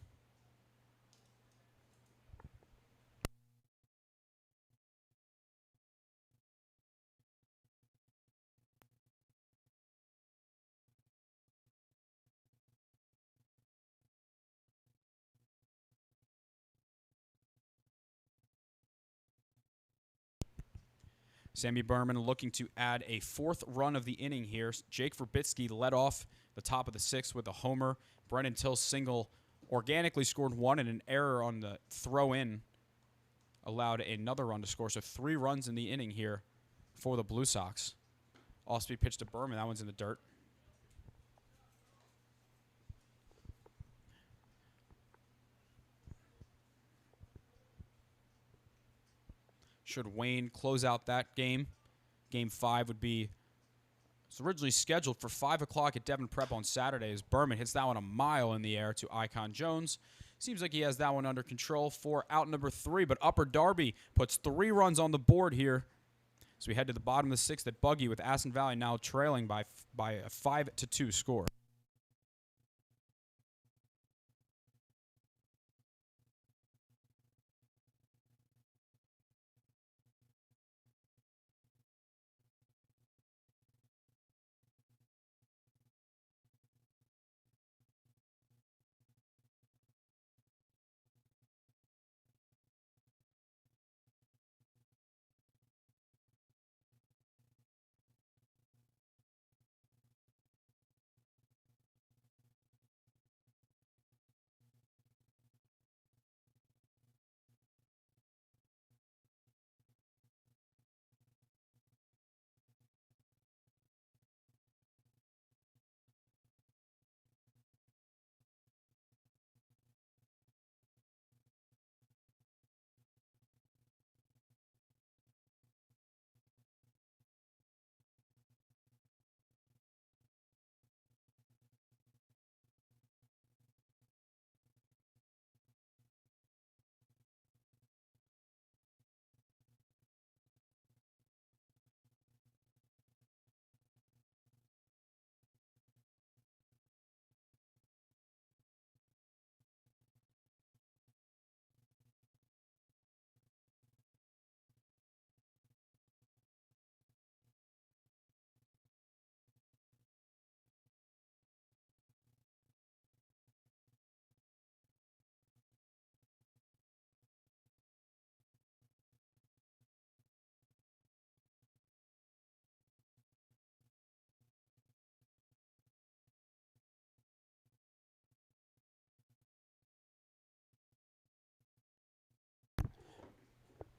Sammy Berman looking to add a 4th run of the inning here. Jake Verbitsky led off the top of the 6th with a homer. Brendan Till's single organically scored 1, and an error on the throw-in allowed another run to score. So 3 runs in the inning here for the Blue Sox. Off-speed pitch to Berman. That one's in the dirt. Should Wayne close out that game, Game 5 would be it's originally scheduled for 5 o'clock at Devon Prep on Saturday as Berman hits that one a mile in the air to Icon Jones. Seems like he has that one under control for out number 3, but Upper Darby puts 3 runs on the board here. So we head to the bottom of the 6th at Buggy with Aston Valley now trailing by a 5-2 score.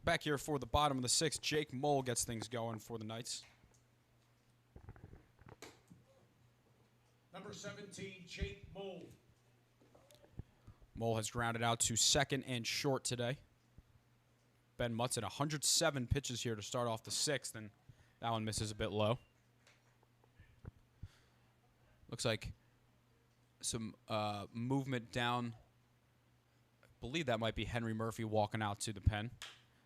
Back here for the bottom of the sixth, Jake Mole gets things going for the Knights. Number 17, Jake Mole. Mole has grounded out to second and short today. Ben Mutz at 107 pitches here to start off the sixth, and that one misses a bit low. Looks like some movement down. I believe that might be Henry Murphy walking out to the pen.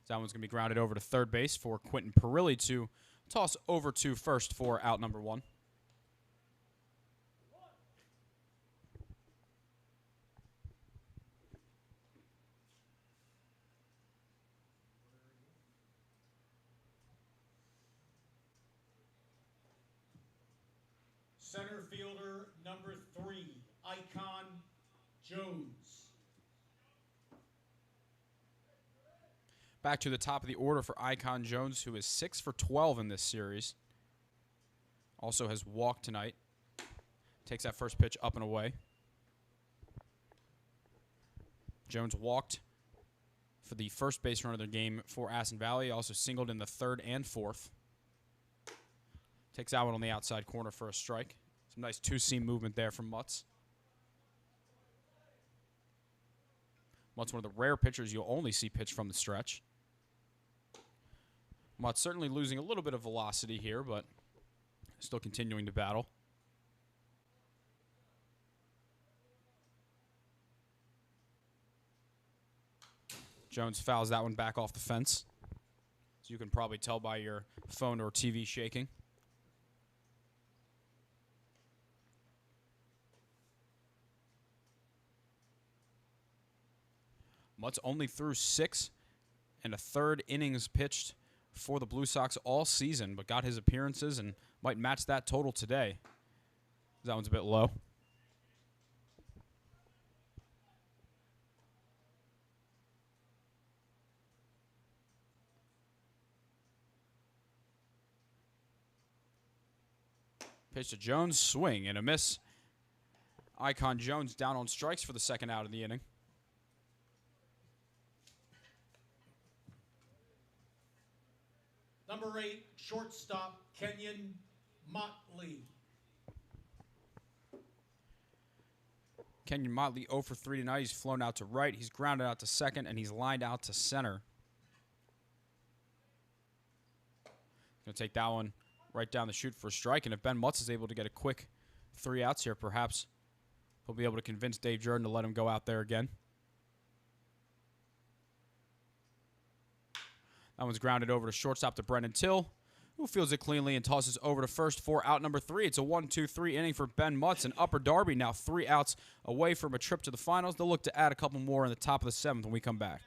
That one's going to be grounded over to third base for Quentin Perilli to toss over to first for out number one. Center fielder number 3, Icon Jones. Back to the top of the order for Icon Jones, who is 6 for 12 in this series. Also has walked tonight. Takes that first pitch up and away. Jones walked for the first base run of the game for Aston Valley. Also singled in the third and fourth. Takes that one on the outside corner for a strike. Some nice two-seam movement there from Mutz. Mutz, one of the rare pitchers you'll only see pitch from the stretch. Mutz certainly losing a little bit of velocity here, but still continuing to battle. Jones fouls that one back off the fence. So you can probably tell by your phone or TV shaking. Mutz only threw 6 1/3 innings pitched for the Blue Sox all season, but got his appearances and might match that total today. That one's a bit low. Pitch to Jones, swing and a miss. Icon Jones down on strikes for the second out of the inning. Number 8, shortstop Kenyon Motley. Kenyon Motley 0 for 3 tonight. He's flown out to right. He's grounded out to second, and he's lined out to center. Going to take that one right down the chute for a strike. And if Ben Mutz is able to get a quick 3 outs here, perhaps he'll be able to convince Dave Jordan to let him go out there again. That one's grounded over to shortstop to Brendan Till, who fields it cleanly and tosses over to first for out number 3. It's a 1-2-3 inning for Ben Mutz, and Upper Darby now 3 outs away from a trip to the finals. They'll look to add a couple more in the top of the 7th when we come back.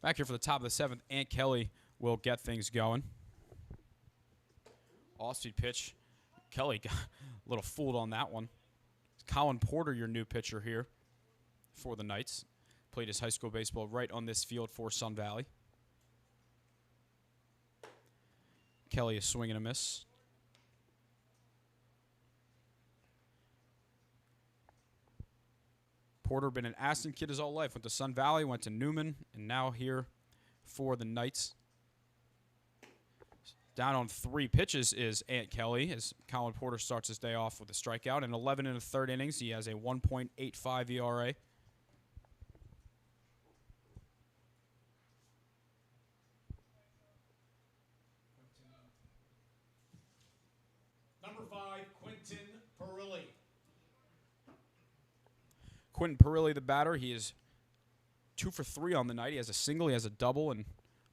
Back here for the top of the 7th, Ant Kelly will get things going. Off-speed pitch. Kelly got a little fooled on that one. Colin Porter, your new pitcher here for the Knights. Played his high school baseball right on this field for Sun Valley. Kelly is swinging a miss. Porter been an Aston kid his whole life. Went to Sun Valley, went to Newman, and now here for the Knights. Down on 3 pitches is Ant Kelly as Colin Porter starts his day off with a strikeout. In 11 1/3 innings, he has a 1.85 ERA. Number 5, Quentin Perilli. Quentin Perilli, the batter, he is 2 for 3 on the night. He has a single, he has a double, and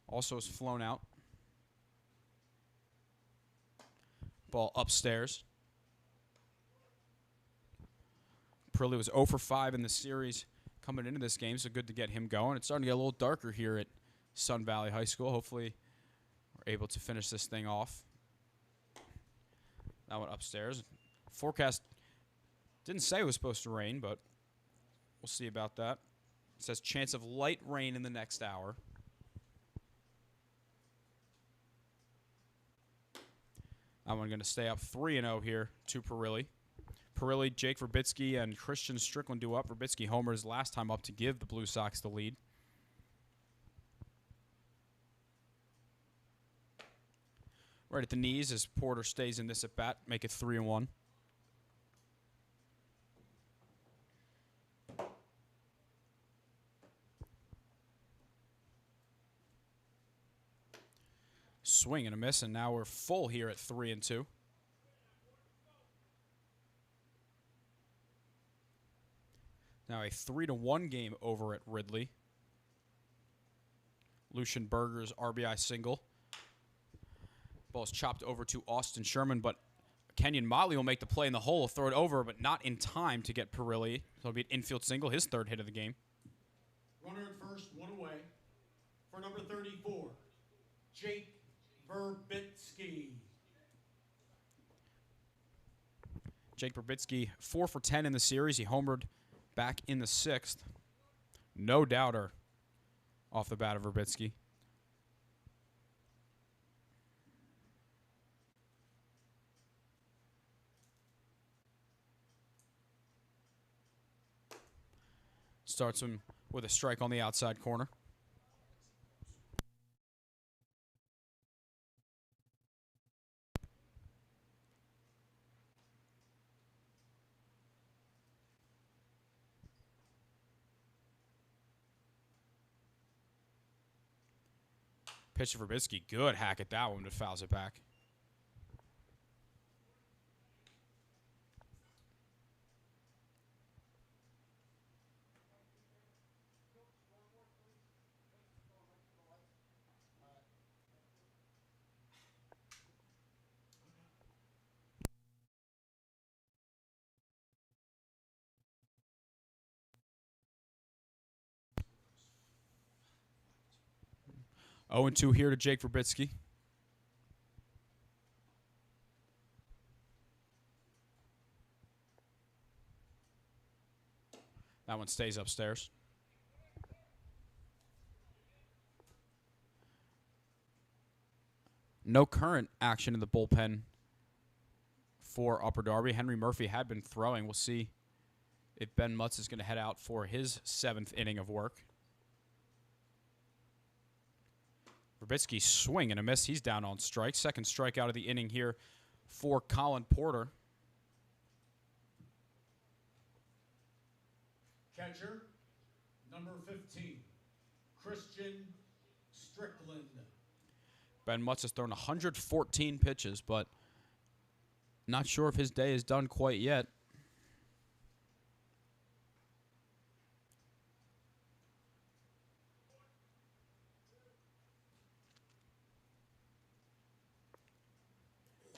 also is flown out. Ball upstairs. Perilli was 0 for 5 in the series coming into this game, so good to get him going. It's starting to get a little darker here at Sun Valley High School. Hopefully we're able to finish this thing off. That one upstairs. Forecast didn't say it was supposed to rain, but we'll see about that. It says chance of light rain in the next hour. I'm going to stay up 3-0 here to Perilli. Perilli, Jake Verbitsky, and Christian Strickland do up. Verbitsky homers last time up to give the Blue Sox the lead. Right at the knees as Porter stays in this at bat, make it 3-1. Swing and a miss, and now we're full here at 3-2. Now a 3-1 game over at Ridley. Lucian Berger's RBI single. Ball's chopped over to Austin Sherman, but Kenyon Motley will make the play in the hole, throw it over, but not in time to get Perilli. So it'll be an infield single, his 3rd hit of the game. Runner at first, 1 away. For number 34, Jake Verbitsky. Jake Verbitsky, 4 for 10 in the series. He homered back in the 6th. No doubter off the bat of Verbitsky. Starts him with a strike on the outside corner. Pitch for Verbitsky. Good hack at that one, but fouls it back. Oh, 0-2 here to Jake Verbitsky. That one stays upstairs. No current action in the bullpen for Upper Darby. Henry Murphy had been throwing. We'll see if Ben Mutz is going to head out for his 7th inning of work. Verbitsky swing and a miss. He's down on strike. 2nd strikeout of the inning here for Colin Porter. Catcher, number 15, Christian Strickland. Ben Mutz has thrown 114 pitches, but not sure if his day is done quite yet.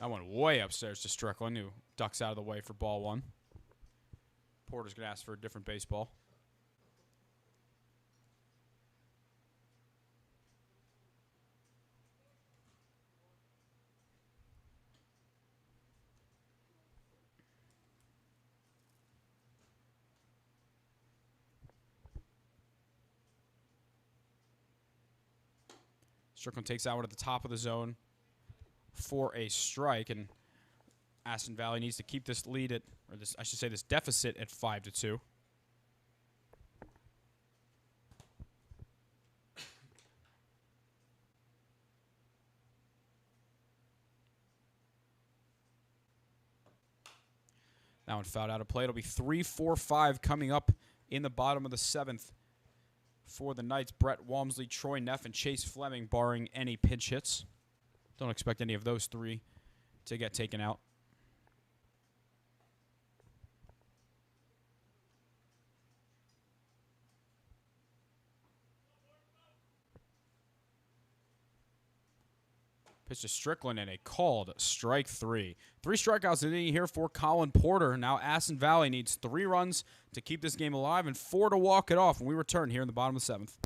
That went way upstairs to Strickland, who ducks out of the way for ball 1. Porter's going to ask for a different baseball. Strickland takes that one at the top of the zone for a strike, and Aston Valley needs to keep this lead at, or this, I should say, this deficit at 5-2. That one fouled out of play. It'll be 3-4-5 coming up in the bottom of the 7th for the Knights. Brett Walmsley, Troy Neff, and Chase Fleming, barring any pinch hits. Don't expect any of those three to get taken out. Pitch to Strickland and a called strike 3. 3 strikeouts in the inning here for Colin Porter. Now Aston Valley needs 3 runs to keep this game alive and 4 to walk it off when we return here in the bottom of the 7th.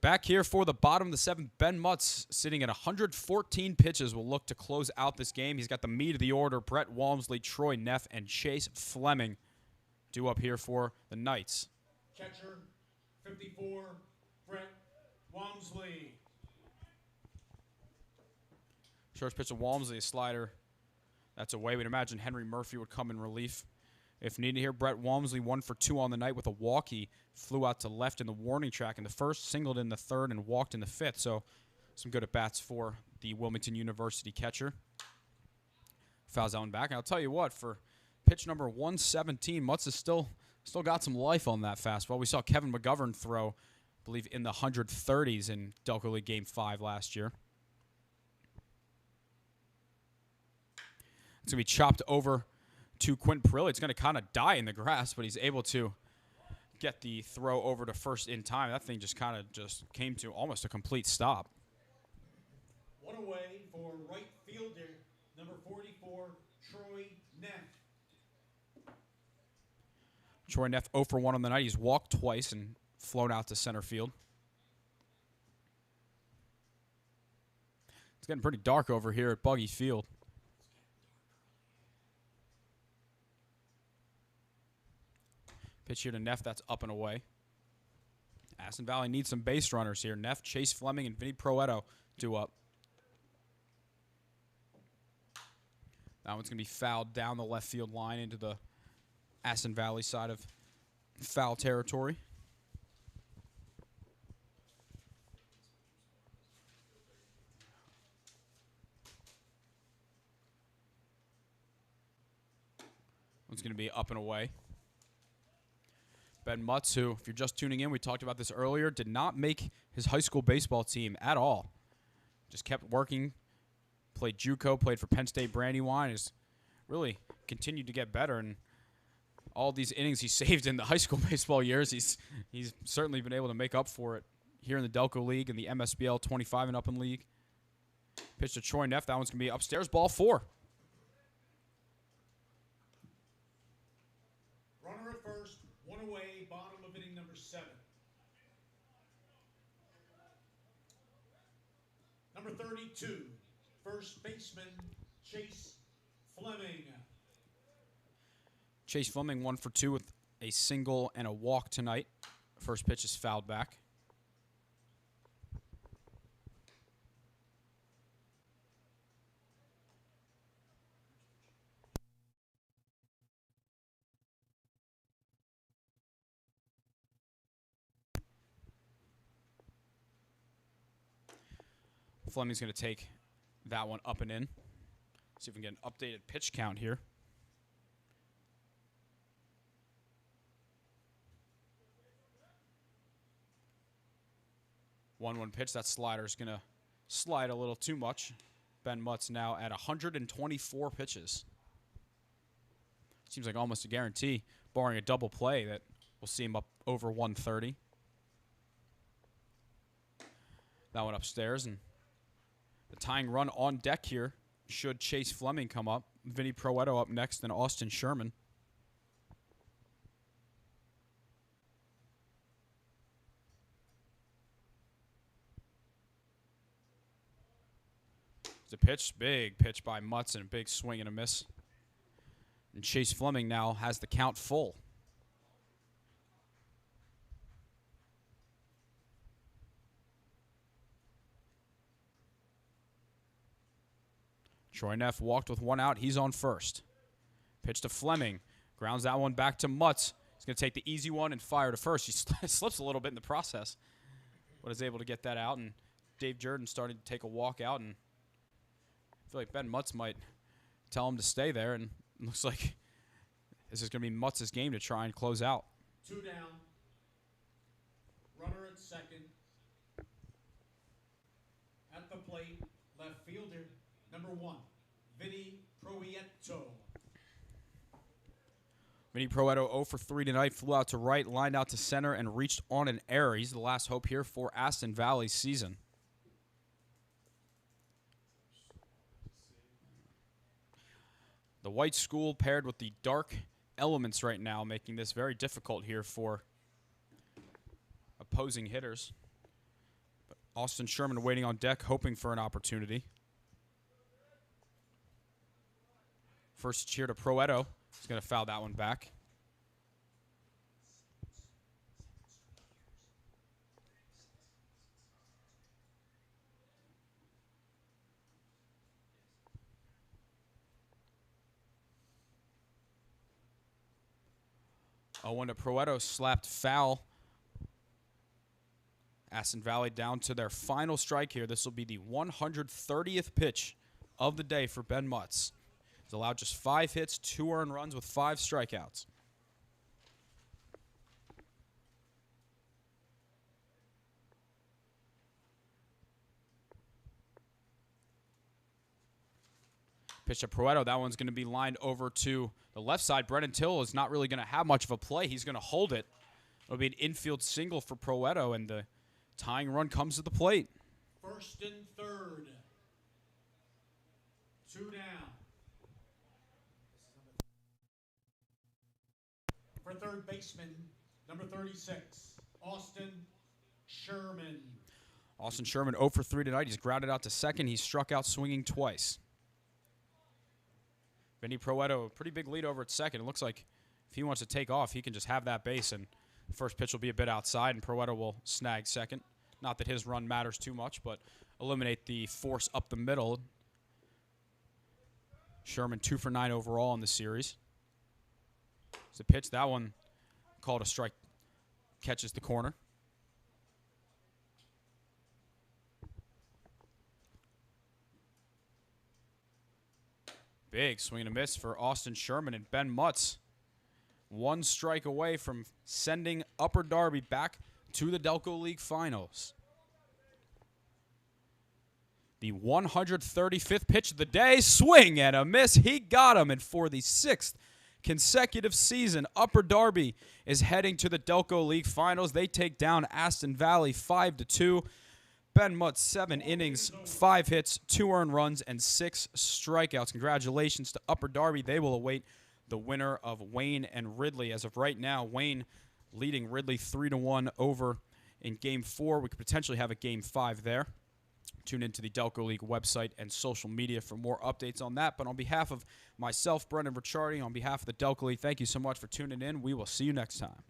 Back here for the bottom of the 7th, Ben Mutz sitting at 114 pitches will look to close out this game. He's got the meat of the order, Brett Walmsley, Troy Neff, and Chase Fleming due up here for the Knights. Catcher, 54, Brett Walmsley. First pitch of Walmsley, a slider. That's away. We'd imagine Henry Murphy would come in relief if needed here. Brett Walmsley 1 for 2 on the night with a walk. He flew out to left in the warning track in the first, singled in the third, and walked in the 5th. So some good at-bats for the Wilmington University catcher. Fouls that one back. And I'll tell you what, for pitch number 117, Mutz has still got some life on that fastball. We saw Kevin McGovern throw, I believe, in the 130s in Delco League Game 5 last year. It's going to be chopped over to Quentin Perilli. It's going to kind of die in the grass, but he's able to get the throw over to first in time. That thing just kind of came to almost a complete stop. One away for right fielder, number 44, Troy Neff. Troy Neff 0 for 1 on the night. He's walked twice and flown out to center field. It's getting pretty dark over here at Buggy Field. Pitch here to Neff, that's up and away. Aston Valley needs some base runners here. Neff, Chase Fleming, and Vinny Proetto due up. That one's going to be fouled down the left field line into the Aston Valley side of foul territory. One's going to be up and away. Ben Mutz, who, if you're just tuning in, we talked about this earlier, did not make his high school baseball team at all. Just kept working, played JUCO, played for Penn State Brandywine, has really continued to get better. And all these innings he saved in the high school baseball years, he's certainly been able to make up for it here in the Delco League and the MSBL 25 and up in league. Pitch to Troy Neff. That one's going to be upstairs, ball 4. Runner at first, 1 away, bottom of inning number 7. Number 32, first baseman Chase Fleming. Chase Fleming 1 for 2 with a single and a walk tonight. First pitch is fouled back. Fleming's going to take that one up and in. See if we can get an updated pitch count here. 1-1 pitch. That slider's going to slide a little too much. Ben Mutz now at 124 pitches. Seems like almost a guarantee, barring a double play, that we'll see him up over 130. That one upstairs, and the tying run on deck here should Chase Fleming come up. Vinny Proetto up next, and Austin Sherman. It's a pitch, big pitch by Mutz, and a big swing and a miss. And Chase Fleming now has the count full. Troy Neff walked with 1 out. He's on first. Pitch to Fleming. Grounds that one back to Mutz. He's going to take the easy one and fire to first. He slips a little bit in the process, but is able to get that out. And Dave Jordan started to take a walk out, and I feel like Ben Mutz might tell him to stay there, and it looks like this is going to be Mutz's game to try and close out. 2 down. Runner at second. At the plate, left fielder, number 1, Vinny Proetto. Vinny Proetto 0 for 3 tonight. Flew out to right, lined out to center, and reached on an error. He's the last hope here for Aston Valley's season. The white school paired with the dark elements right now, making this very difficult here for opposing hitters. But Austin Sherman waiting on deck, hoping for an opportunity. First cheer to Proetto. He's going to foul that one back. When to Proetto slapped foul. Aston Valley down to their final strike here. This will be the 130th pitch of the day for Ben Mutz. He's allowed just 5 hits, 2 earned runs with 5 strikeouts. Pitch to Proetto. That one's going to be lined over to the left side. Brennan Till is not really going to have much of a play. He's going to hold it. It'll be an infield single for Proetto, and the tying run comes to the plate. First and third. 2 down. For third baseman, number 36, Austin Sherman. Austin Sherman 0 for 3 tonight. He's grounded out to second. He's struck out swinging twice. Vinny Proetto, a pretty big lead over at second. It looks like if he wants to take off, he can just have that base, and the first pitch will be a bit outside, and Proetto will snag second. Not that his run matters too much, but eliminate the force up the middle. Sherman 2 for 9 overall in the series. It's a pitch. That one called a strike. Catches the corner. Big swing and a miss for Austin Sherman, and Ben Mutz one strike away from sending Upper Darby back to the Delco League Finals. The 135th pitch of the day, swing and a miss. He got him, and for the 6th consecutive season, Upper Darby is heading to the Delco League Finals. They take down Aston Valley 5-2. Ben Mutt, 7 innings, 5 hits, 2 earned runs, and 6 strikeouts. Congratulations to Upper Darby. They will await the winner of Wayne and Ridley. As of right now, Wayne leading Ridley 3-1 over in Game 4. We could potentially have a Game 5 there. Tune into the Delco League website and social media for more updates on that. But on behalf of myself, Brendan Ricciardi, on behalf of the Delco League, thank you so much for tuning in. We will see you next time.